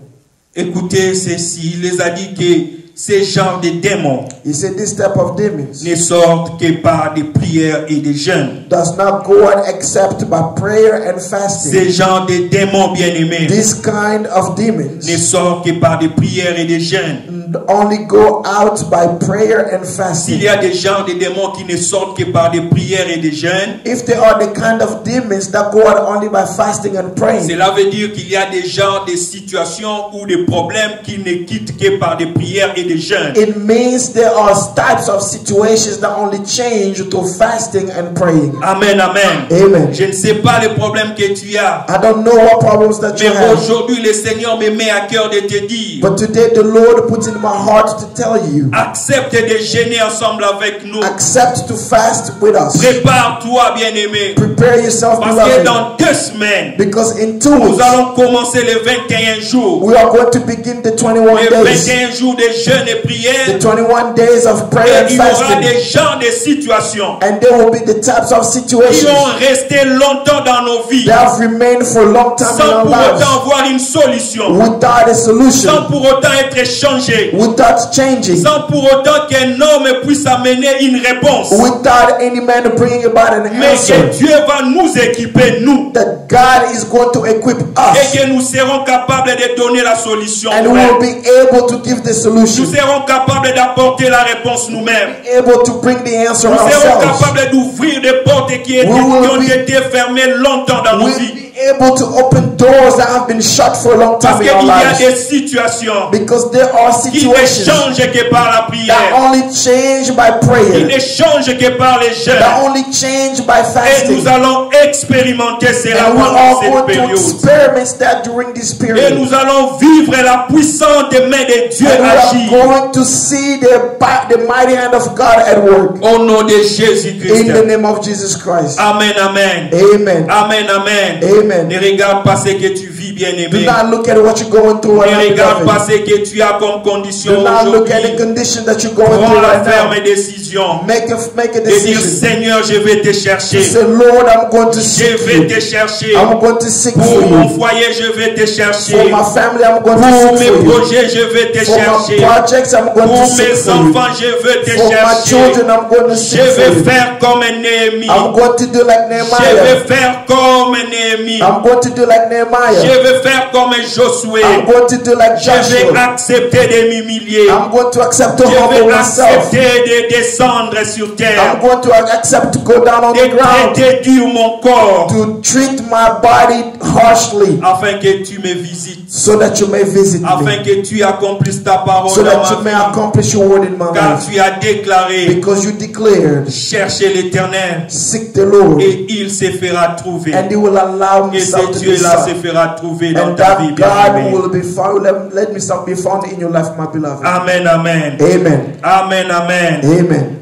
écoutez ceci, il les a dit que ces genres de démons
He said, this type of demons
ne sortent que par des prières et des jeûnes.
does not go out except by prayer and fasting.
Ces genres de démons bien-aimés
This kind of demons
ne sortent que par des prières et des jeûnes.
only go out by prayer and
S'il
fasting.
y a des genres de démons qui ne sortent que par des prières et des jeûnes,
If they are the kind of demons that go out only by fasting and praying,
cela veut dire qu'il y a des genres de situations ou des problèmes qui ne quittent que par des prières et des jeûnes.
it means there are types of situations that only change to fasting and praying.
Amen, amen.
Amen.
Je ne sais pas les problèmes que tu as,
I don't know what problems that you
mais
have,
aujourd'hui le Seigneur me met à cœur de te dire,
but today the Lord puts in my heart to tell you,
accepte de jeûner ensemble avec nous.
accept to fast with us.
Prépare-toi, bien-aimé,
Prepare yourself,
parce que
beloved,
dans 2 semaines,
because in 2
nous
weeks,
allons commencer les 21 jours.
we are going to begin the 21
Les
days,
21 jours de jeûne et prière.
the 21 days of prayer
Et
and
il y aura
fasting.
des genres de situations
And there will be the types of
qui
situations
ont resté longtemps dans nos vies
that have remained for a long time in
sans
our
pour
lives
autant avoir une solution,
without a
sans
solution,
pour autant être changé,
without changing,
sans pour autant qu'un homme puisse amener une réponse.
without any man bringing about an
Mais
answer.
que Dieu va nous équiper, nous,
That God is going to equip
et
us,
que nous serons capables de donner la solution
and we
nous-mêmes.
will be able to give the solution,
Nous serons capables d'apporter la réponse nous-mêmes.
able to bring the answer
Nous serons
ourselves.
capables d'ouvrir des portes qui ont été fermées longtemps dans nos
We'll
vies.
be able to open doors that have been shut for a long
Parce
time
qu'il
in our
y a
lives.
des situations
Because there are
qui ne
situations
changent que par la
that
prière,
only change by
qui
prayer,
ne changent que par les jeûnes.
that only change by
Et
fasting.
nous allons expérimenter cela
And we
pendant
are
cette
going to
période.
experiment that during this
Et
period.
nous allons vivre la puissante main de Dieu
And we are
agir.
going to see the mighty hand of God at work.
Au nom de
In
Jésus-Christ.
the name of Jesus Christ.
Amen, amen.
Amen.
Amen, amen.
Amen.
Ne regarde pas ce que tu vis,
Do
bien-aimé.
not look at what you're going through right
Ne
now,
regarde pas
beloved.
ce que tu as comme condition
Do not look at the
aujourd'hui.
condition that you're going
Prends
through
la
right
ferme
now.
décision
Make a
de dire,
decision.
Seigneur, je vais te chercher.
Say, Lord, I'm going to
Je
seek
vais
you.
te chercher.
I'm going to seek for
Pour mon
you.
foyer, je vais te chercher.
For my family, I'm going
Pour
to seek
mes
for you.
projets, je vais te
For my
chercher.
projects, I'm going to
Pour
seek
mes
for you.
enfants, je veux te
For my
chercher.
children, I'm going to
Je
seek for
vais
you.
faire comme Néhémie.
I'm going to do like
Je
Nehemiah.
vais faire comme Néhémie.
I'm going to do like
Je
Nehemiah.
vais faire comme Josué.
I'm going to do like
Je vais
Joshua.
accepter de m'humilier.
I'm going to accept to
Je
humble
vais
myself.
accepter de descendre sur
I'm
terre.
going to accept to go down on the
De
ground.
traiter dur mon corps.
To treat my body harshly
Afin que tu me visites.
so that you may visit me.
Afin que tu accomplisses ta parole
So
dans
that you
ma
may
vie.
accomplish your word in my
Car
life.
tu as déclaré,
Because you declared,
cherchez l'Éternel
seek the Lord,
et il se fera trouver.
and he will allow
Et
himself
ce
to be
Dieu-là se
found.
fera trouver dans
And
ta vie,
that God
bien-aimé.
will be found, let me be found in your life, my beloved.
Amen, amen.
Amen.
Amen, amen.
Amen.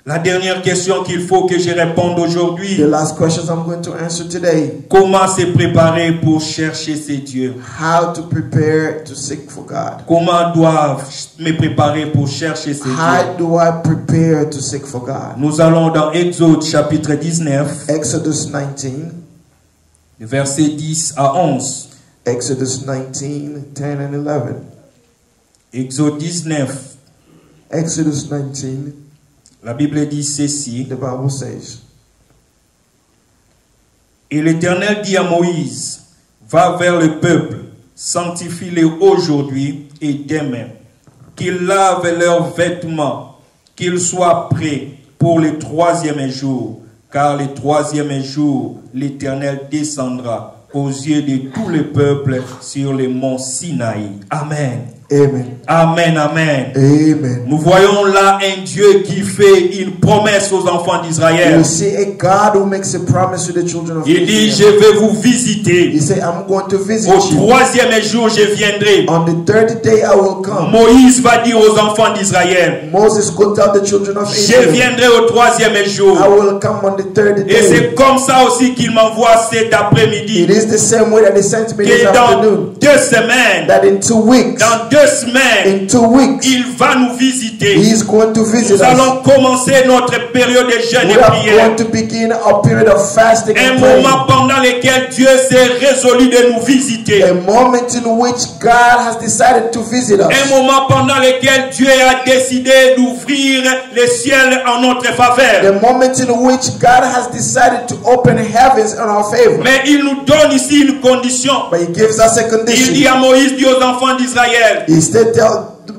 La dernière question qu'il faut que je réponde aujourd'hui.
The last questions I'm going to answer today.
Comment se préparer pour chercher ces dieux?
How to prepare to seek for God.
Comment dois-je me préparer pour chercher ces dieux?
How do I prepare to seek for God?
Nous allons dans Exode chapitre 19,
Exodus 19.
versets 10 à 11.
Exodus 19, 10 and 11.
Exode 19.
Exodus 19.
La Bible dit ceci.
The Bible says.
Et l'Éternel dit à Moïse, va vers le peuple, sanctifie-les aujourd'hui et demain, qu'ils lavent leurs vêtements, qu'ils soient prêts pour le 3e jour, car le 3e jour, l'Éternel descendra aux yeux de tout le peuple sur le mont Sinaï. Amen.
Amen.
Amen, amen.
Amen.
Nous voyons là un Dieu qui fait une promesse aux enfants d'Israël.
We see a God who makes a promise to the children of
Il dit, je
Israel.
vais vous visiter.
He said, I'm going to visit
Au
you.
3e jour, je viendrai.
On the third day I will come.
Moïse va dire aux enfants d'Israël,
Moses go tell the children of
je
Israel,
viendrai au 3e jour.
I will come on the third
Et
day.
c'est comme ça aussi qu'il m'envoie cet après-midi.
It is the same way that they sent me this
Que dans
afternoon.
2 semaines,
That in 2 weeks,
dans 2 semaines,
in 2 weeks,
il va nous visiter.
He is going to visit
Nous
us.
allons commencer notre période de jeûne
We
et
are
prière.
going to begin a period of fasting
Un
and praying.
moment pendant lequel Dieu s'est résolu de nous visiter.
A moment in which God has decided to visit us.
Un moment pendant lequel Dieu a décidé d'ouvrir les ciels en notre faveur.
The moment in which God has decided to open heavens in our favor.
Mais il nous donne ici une condition.
But He gives us a
Il dit
condition.
à Moïse, dit aux enfants d'Israël,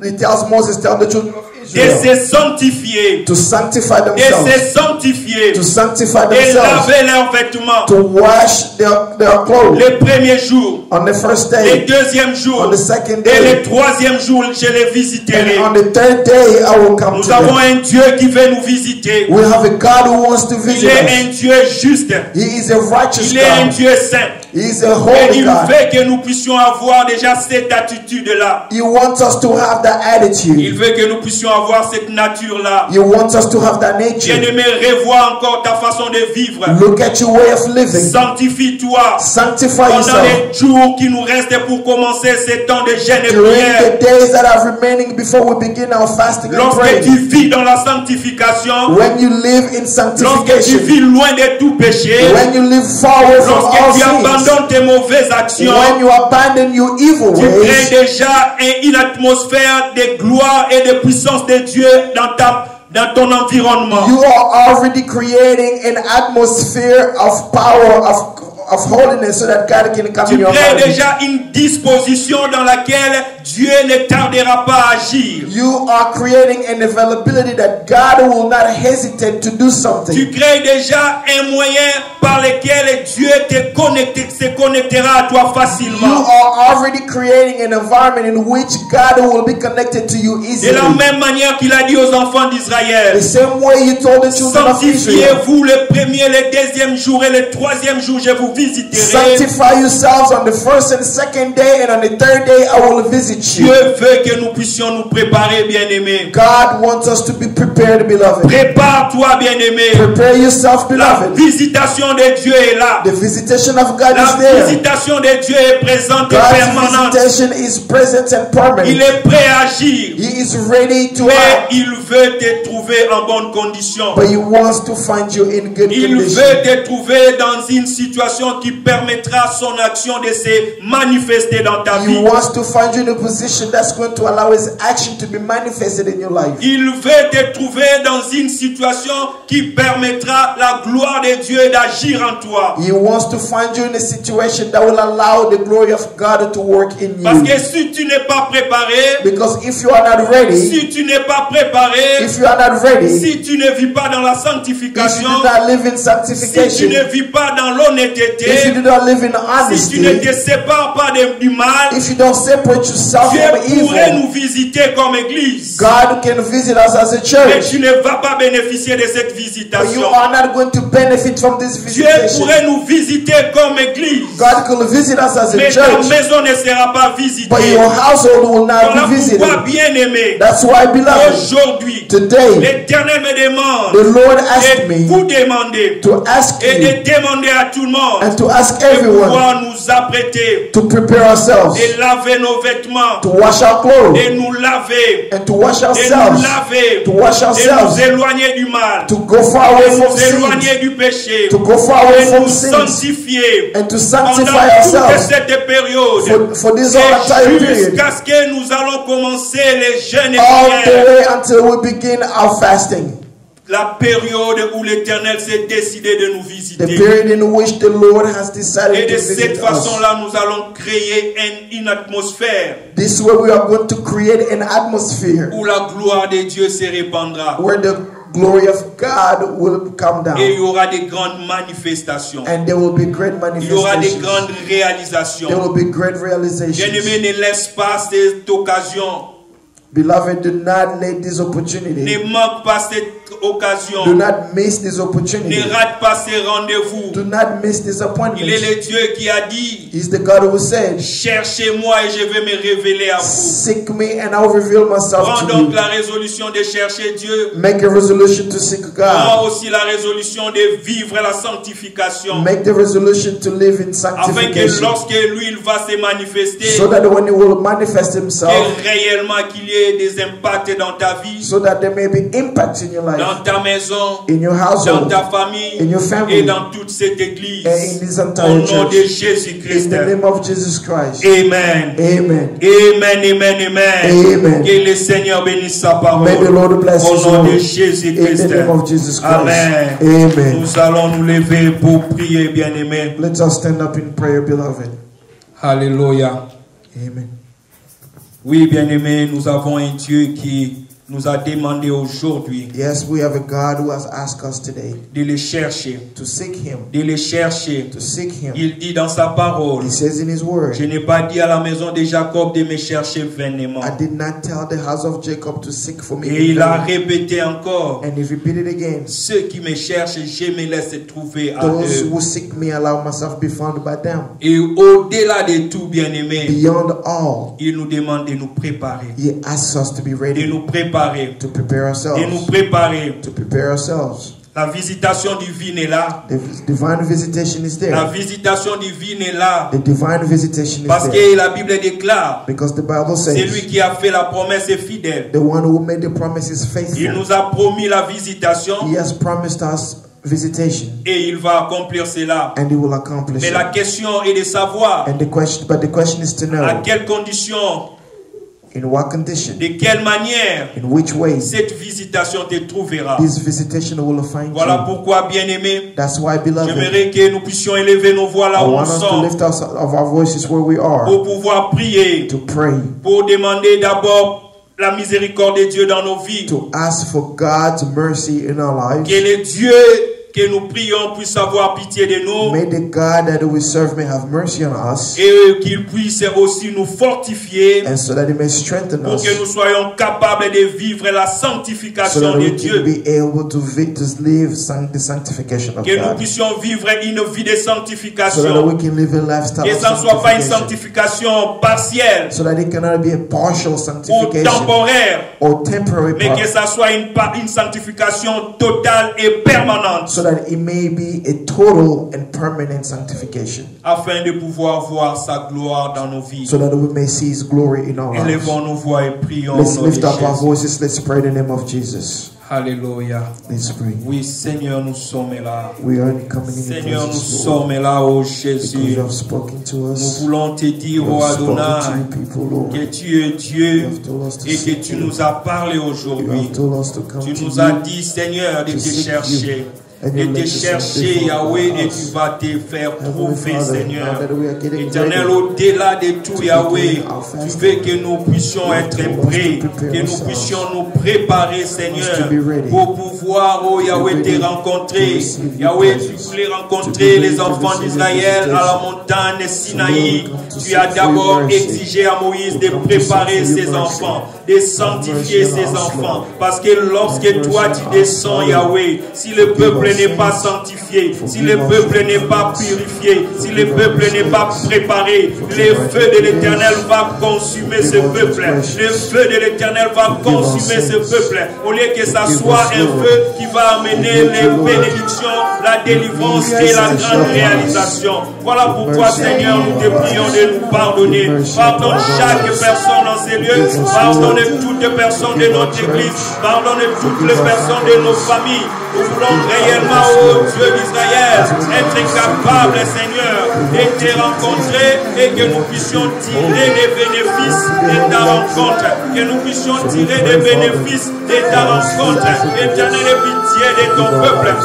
He tells Moses, tell the children of
de
Israel
se sanctifier,
to sanctify
de
themselves.
se sanctifier,
To sanctify
et
themselves.
laver leurs vêtements.
To wash their clothes.
Le premier jour,
On the first
le
day.
deuxième jour,
On the second
et le
day.
3e jour, je les visiterai.
And on the third day, I will come
Nous
to
avons
them.
un Dieu qui veut nous visiter.
We have a God who wants to
Il
visit
est
us.
un Dieu juste.
He is a righteous
Il est un
God.
Dieu saint.
He is a
Et
holy
il
God.
veut que nous puissions avoir déjà cette attitude-là.
He wants us to have that
Il
attitude.
veut que nous puissions avoir cette nature-là.
He wants us to have that nature.
Bien-aimé, revois encore ta façon de vivre.
Look at your way of living.
Sanctifie-toi
Sanctify
pendant
yourself.
les jours qui nous restent pour commencer ces temps de jeûne et
During
prière.
the days that are remaining before we begin our fasting and
Lorsque tu
praying.
vis dans la sanctification,
When you live in
lorsque tu
sanctification.
vis loin de tout péché,
When you live far away from
lorsque
all
tu
sins.
abandonnes tes mauvaises actions,
When you abandon your evil
tu crées
ways.
déjà une atmosphère de gloire et de puissance de Dieu dans ton environnement.
You are already creating an atmosphere of power, of holiness, so that God can come in
Tu
your
crées
heart.
déjà une disposition dans laquelle Dieu ne tardera pas à agir.
You are creating an availability that God will not hesitate to do something.
Tu crées déjà un moyen par lequel Dieu se connectera à toi
You
facilement.
are already creating an environment in which God will be connected to you
De
easily.
la même manière qu'il a dit aux enfants d'Israël,
The same way you told the children of Israel.
sanctifiez-vous le premier, le deuxième jour et le 3e jour, je vous visiterai.
Sanctify yourselves on the first and second day, and on the third day I will visit you.
Dieu veut que nous puissions nous préparer, bien-aimés.
God wants us to be prepared, beloved.
Prépare-toi, bien-aimé.
Prepare yourself,
La
beloved.
visitation de Dieu est là.
The visitation of God
La
is there.
visitation de Dieu est présente et
God's
permanente.
visitation is present and
Il
permanent.
est prêt à agir.
He is ready to
Mais
act,
il veut te trouver en bonne condition.
but He wants to find you in good
Il
condition.
veut te trouver dans une situation qui permettra son action de se manifester dans ta
He
vie.
wants to find you in a position that's going to allow His action to be manifested in your life.
Il veut te trouver dans une situation qui permettra la gloire de Dieu d'agir en toi.
He wants to find you in a situation that will allow the glory of God to work in
Parce
you.
que si tu n'es pas préparé,
Because if you are not ready,
si tu n'es pas préparé,
if you are not ready,
si tu ne vis pas dans la
if you
sanctification,
do not live in
si tu
sanctification,
ne vis pas dans
if you
l'honnêteté,
do not live in
si tu ne
honesty,
te sépares pas du mal,
if you don't separate yourself
Dieu
from
pourrait
evil,
nous visiter comme église.
God can visit us as a
Mais
church.
tu ne vas pas bénéficier de cette
But you
visitation.
are not going to benefit from this
Dieu
visitation.
pourrait nous visiter comme église.
God could visit us as a
Mais ta
church.
maison ne sera pas visitée.
But your household will not
Voilà
be visited.
pourquoi, bien aimé,
That's why, beloved,
aujourd'hui,
today,
l'Éternel me demande
the Lord asked
de
me
vous demander
to ask
et
you
de demander à tout le monde
and to ask
de
everyone
pouvoir nous apprêter
to prepare ourselves,
et laver nos vêtements
to wash our clothes,
et nous laver
and to wash
et nous
ourselves,
laver
to wash
et
ourselves,
nous éloigner du mal
to go far away
et
from
nous
sin,
éloigner du péché
to go far away
et
from
nous
sins,
sanctifier
and to
pendant
sanctify
toute
ourselves
cette période
for this whole entire
et
period,
jusqu'à ce que nous allons commencer les jeûnes et
all the
prières.
way until we begin our fasting.
La période où l'Éternel s'est décidé de nous
The
visiter.
period in which the Lord has
Et
decided
de
to
cette
visit us.
façon-là, nous allons créer une atmosphère
This way we are going to create an atmosphere
où la gloire de Dieu se répandra.
where the glory of God will come
Et il y
down.
aura des grandes manifestations.
And there will be great
Il y aura des
manifestations.
grandes
There
réalisations.
will be great realizations.
Bien-aimé, ne laisse pas cette occasion.
Beloved, do not let this
Ne
opportunity,
manque pas cette
do
occasion.
not miss this opportunity.
Ne rate pas ces rendez-vous.
Do not miss this
Il est
appointment.
le Dieu qui a dit,
He's the God who said,
cherchez-moi et je vais me révéler à vous.
seek me and I will reveal myself
Prends
to
donc
you.
la résolution de chercher Dieu.
Make a resolution to seek
Prends
God.
aussi la résolution de vivre la sanctification.
Make the resolution to live in
Afin que
sanctification.
lorsque lui il va se manifester,
So that when he will manifest himself,
que réellement qu'il y ait des impacts dans ta vie,
so that there may be impact in your life,
dans ta maison,
in your
dans
household,
ta famille
in your family,
et dans toute cette église.
and in this
Au
entire
nom de
church.
Jésus-Christ.
In the name of Jesus Christ.
Amen.
Amen.
Amen, amen, amen.
Amen.
Que le Seigneur bénisse sa parole.
May the Lord bless
Au
His
nom de
word. In
Jésus-Christ.
the name of Jesus Christ.
Amen.
Amen.
Nous allons nous lever pour prier, bien-aimés.
Let us stand up in prayer, beloved.
Alléluia.
Amen.
Oui, bien-aimés, nous avons un Dieu qui nous a demandé aujourd'hui
Yes, we have a God who has asked us today
de le chercher,
to seek Him.
de le chercher.
To seek Him.
Il dit dans sa parole,
He says in His word,
je n'ai pas dit à la maison de Jacob de me chercher vainement.
I did not tell the house of Jacob to seek for me.
Et
in
il a
vain.
répété encore,
And He repeated again,
ceux qui me cherchent, je me laisse trouver à
those
eux.
who seek me, allow myself be found by them.
Et au-delà de tout, bien-aimé,
Beyond all,
il nous demande de nous préparer,
He asks us to be
de
ready,
nous préparer,
to prepare
de nous
ourselves,
préparer.
to prepare ourselves.
La visitation divine est là.
The divine visitation is
La
there.
visitation divine est là.
The divine visitation
Parce
is there.
que la Bible déclare,
Because the Bible
c'est lui
says,
qui a fait la promesse est fidèle.
the one who made the promise is
Il
faithful.
nous a promis la visitation
He has promised us visitation,
et il va accomplir cela.
and He will accomplish
Mais la
it.
question est de savoir
And the question is to
à
know,
quelles conditions,
in what condition,
de quelle manière
in which way
cette visitation te trouvera.
this visitation will find
Voilà
you.
pourquoi, bien-aimé,
That's why, beloved,
j'aimerais que nous puissions élever nos voix
I
là où
want
nous
us to
sommes
lift of our voices where we are,
pour pouvoir prier,
to pray,
pour demander d'abord la miséricorde de Dieu dans nos vies.
to ask for God's mercy in our lives.
Que le Dieu que nous prions puisse avoir pitié de nous
May the God that we serve may have mercy on us,
et qu'il puisse aussi nous fortifier
and so that He may strengthen
pour
us,
que nous soyons capables de vivre la
so
sanctification
that
de
we can
Dieu.
be able to live the sanctification of
Que nous
God,
puissions vivre une vie de
so that
sanctification.
we can live a lifestyle
Que
of
ça ne soit pas une
sanctification,
sanctification partielle
so that it cannot be a partial
ou
sanctification
temporaire,
or temporary
mais que
part,
ça soit une sanctification totale et permanente
so that it may be a total and permanent sanctification,
afin de pouvoir voir sa gloire dans nos vies.
so that we may see His glory in our lives.
Élevons nos voix et prions.
Let's
au nom de
lift up our
Jésus.
voices. Let's pray in the name of Jesus.
Alléluia.
Let's pray.
Oui, Seigneur, nous sommes là.
We are coming in
Seigneur,
your
nous
presence, Lord,
sommes là, ô
because
Jésus.
you have spoken to
Nous
us.
voulons te dire,
You
ô
have spoken to
Adonai,
your people, Lord.
que tu es
You
Dieu
have told us to
et que
seek
tu
you.
nous as parlé
You
aujourd'hui.
have told us to come
Tu
to
nous as
you.
dit, Seigneur, de
to
te
seek
chercher. et te chercher, Yahweh, et tu vas te faire trouver, Seigneur. Éternel, au-delà de tout, Yahweh, tu veux que nous puissions être prêts, que nous puissions nous préparer, Seigneur, pour pouvoir, oh Yahweh, te rencontrer. Yahweh, tu voulais rencontrer les enfants d'Israël à la montagne Sinaï. Tu as d'abord exigé à Moïse de préparer ses enfants, de sanctifier ses enfants. Parce que lorsque toi tu descends, Yahweh, si le peuple n'est pas sanctifié, si le peuple n'est pas purifié, si le peuple n'est pas préparé, le feu de l'Éternel va consumer ce peuple. Le feu de l'Éternel va consumer ce peuple. Au lieu que ça soit un feu qui va amener les bénédictions, la délivrance et la grande réalisation. Voilà pourquoi, Seigneur, nous te prions de nous pardonner. Pardonne chaque personne dans ces lieux. Pardonne toutes les personnes de notre église. Pardonne toutes les personnes de nos familles. Nous voulons réellement, ô Dieu d'Israël, être capables, Seigneur, de te rencontrer et que nous puissions tirer des bénéfices de ta rencontre. Que nous puissions tirer des bénéfices de ta rencontre. Éternel, pitié de ton peuple.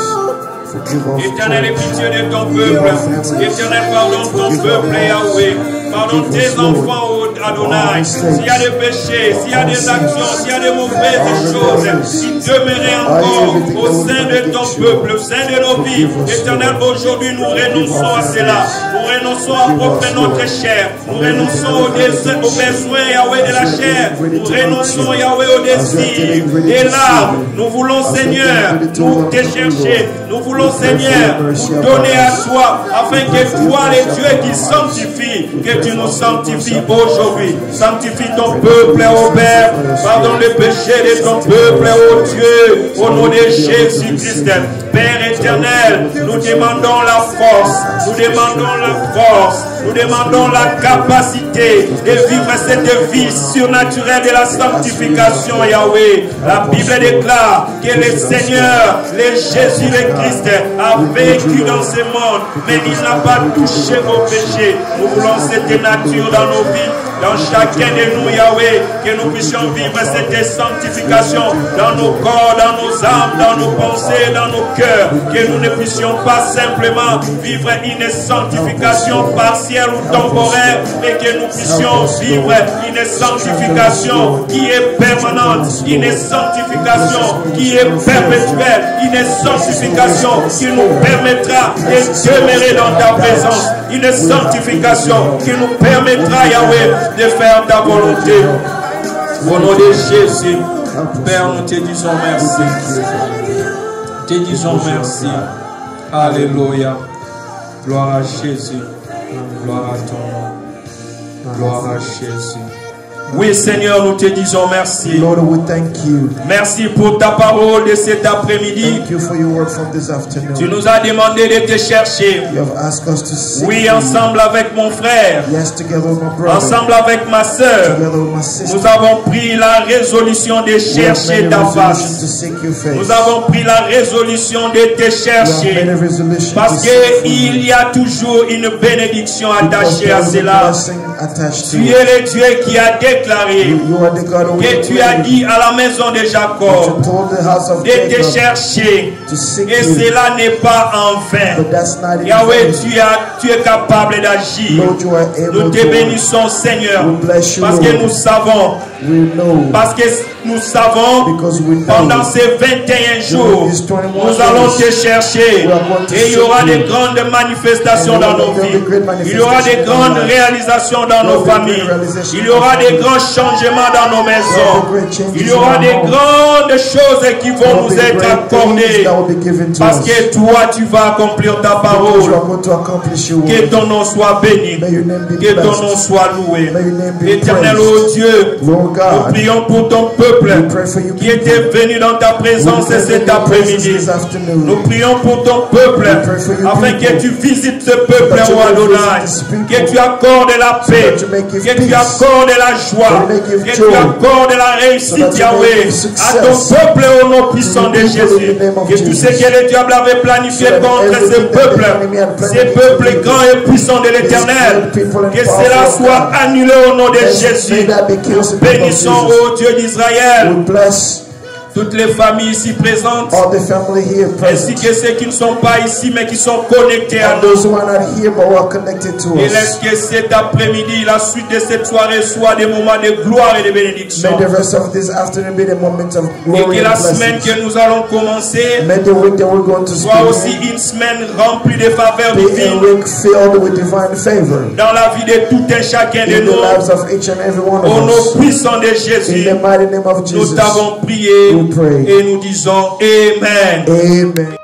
Éternel, pitié de ton peuple. Éternel, pardonne ton peuple, Yahweh. Pardonne tes enfants, ô Adonai. S'il y a des péchés, s'il y a des actions, s'il y a des mauvaises choses qui demeuraient encore au sein de ton peuple, au sein de nos vies, Éternel, aujourd'hui nous renonçons à cela. Nous renonçons à propre notre chair. Nous renonçons aux besoins, Yahweh, de la chair. Nous renonçons, Yahweh, au désir. Et là, nous voulons, Seigneur, nous te chercher. Nous voulons, Seigneur, nous donner à toi, afin que toi, les dieux qui sanctifient, que tu nous sanctifies aujourd'hui. Sanctifie ton peuple, ô Père. Pardonne les péchés de ton peuple, ô Dieu, au nom de Jésus-Christ. Père éternel, nous demandons la force, nous demandons la force, nous demandons la capacité de vivre cette vie surnaturelle de la sanctification, Yahweh. La Bible déclare que le Seigneur, le Jésus le Christ, a vécu dans ce monde, mais il n'a pas touché vos péchés. Nous voulons cette nature dans nos vies, dans chacun de nous, Yahweh, que nous puissions vivre cette sanctification dans nos corps, dans nos âmes, dans nos pensées, dans nos cœurs, que nous ne puissions pas simplement vivre une sanctification partielle ou temporaire, mais que nous puissions vivre une sanctification qui est permanente, une sanctification qui est perpétuelle, une sanctification qui nous permettra de demeurer dans ta présence, une sanctification qui nous permettra, Yahweh, de faire ta volonté. Au nom de Jésus, Père, nous te disons merci. Te disons merci. Alléluia. Gloire à Jésus. Gloire à ton nom. Gloire à Jésus. Oui, Seigneur, nous te disons merci.
Lord, we thank you.
Merci pour ta parole de cet après-midi.
Thank you for your word from this afternoon.
Tu nous as demandé de te chercher.
You have asked us to seek
Oui,
you.
ensemble avec mon frère.
Yes, together with my brother.
Ensemble avec ma sœur.
Together with my sister.
Nous avons pris la résolution de
We have
chercher
made a
ta
resolution
face.
to seek your face.
Nous avons pris la résolution de te
We have made
chercher.
a resolution
Parce
to seek
qu'il y a toujours une bénédiction
because
attachée
there
à
is a
cela.
blessing attached to
Tu
it.
es le Dieu qui a déclaré
You are the God who
que tu as dit à la maison de
you
Jacob
told the house of
de te
Jacob
chercher.
to seek
Et
you.
cela n'est pas en vain.
But that's not in
Yahweh,
vain.
tu es capable d'agir.
Lord, you are
Nous
able
te
to.
bénissons, Seigneur,
We bless you,
parce que
Lord.
nous savons,
We know.
parce que nous savons,
Because we know.
pendant ces 21 jours,
these 21
nous allons te chercher.
we are going to
Et il y aura
seek
des
you.
grandes manifestations
And
dans nos
there will
vies.
be great
Il y aura des
manifestations
grandes
in our lives.
réalisations dans
There
nos
will be great
familles.
realizations
Il y aura
in our
des
families.
grands changements dans nos maisons.
There will be great changes
Il y aura
in our
des
homes.
grandes choses qui
There
vont
will
nous
be
être
great things
accordées.
that will be given to
Parce
us.
que toi, tu vas accomplir ta
Because you
parole.
are going to accomplish your
Que
word.
ton nom soit béni.
May your name be
Que ton
blessed.
nom soit loué.
May your name be
Éternel,
praised.
ô Dieu,
Lord
nous
God,
prions pour ton peuple
we pray for you
qui était venu dans ta présence
we pray
cet
for your presence
après-midi.
this afternoon.
Nous prions pour ton peuple
pray for your
afin
people.
que tu visites ce peuple,
That you
ô
may
Adonai.
visit this people.
Que tu accordes la paix,
that you may give
que tu
peace.
accordes la joie,
That you may give
que tu
joy.
accordes la
So
réussite,
that you may
Yahweh,
give
à
success.
ton peuple au nom puissant de
To your people
Jésus.
in the name of
Que tout ce
Jesus.
que le diable avait planifié
So that
contre ce
everything that the
peuple,
enemy had planned
ces
against
peuples
the people,
grands et puissants de l'Éternel,
great people and
que
powerful
cela
of
soit
God.
annulé au nom de
May
Jésus.
that be killed in the name of
Bénissons,
Jesus.
ô Dieu d'Israël,
We bless
toutes les familles ici présentes,
all the family here
ainsi
present,
que ceux qui ne sont pas ici mais qui sont connectés à
and
nous.
those who are not here but who are connected to
Et laisse
us.
que cet après-midi, la suite de cette soirée soit des moments de gloire et de bénédiction.
May the rest of this afternoon be the moment of
Et
glory
que
and
la semaine
blessings.
que nous allons commencer
May the week that we're going to
soit aussi
spend
une semaine remplie de faveurs
be a
divines
week filled with divine favor
dans la vie de tout un chacun de
in the
nous.
lives of each and every one
Au
of
nom
us.
puissant de
In
Jésus,
the mighty name of
nous
Jesus,
t'avons prié
we pray.
et nous disons Amen.
Amen.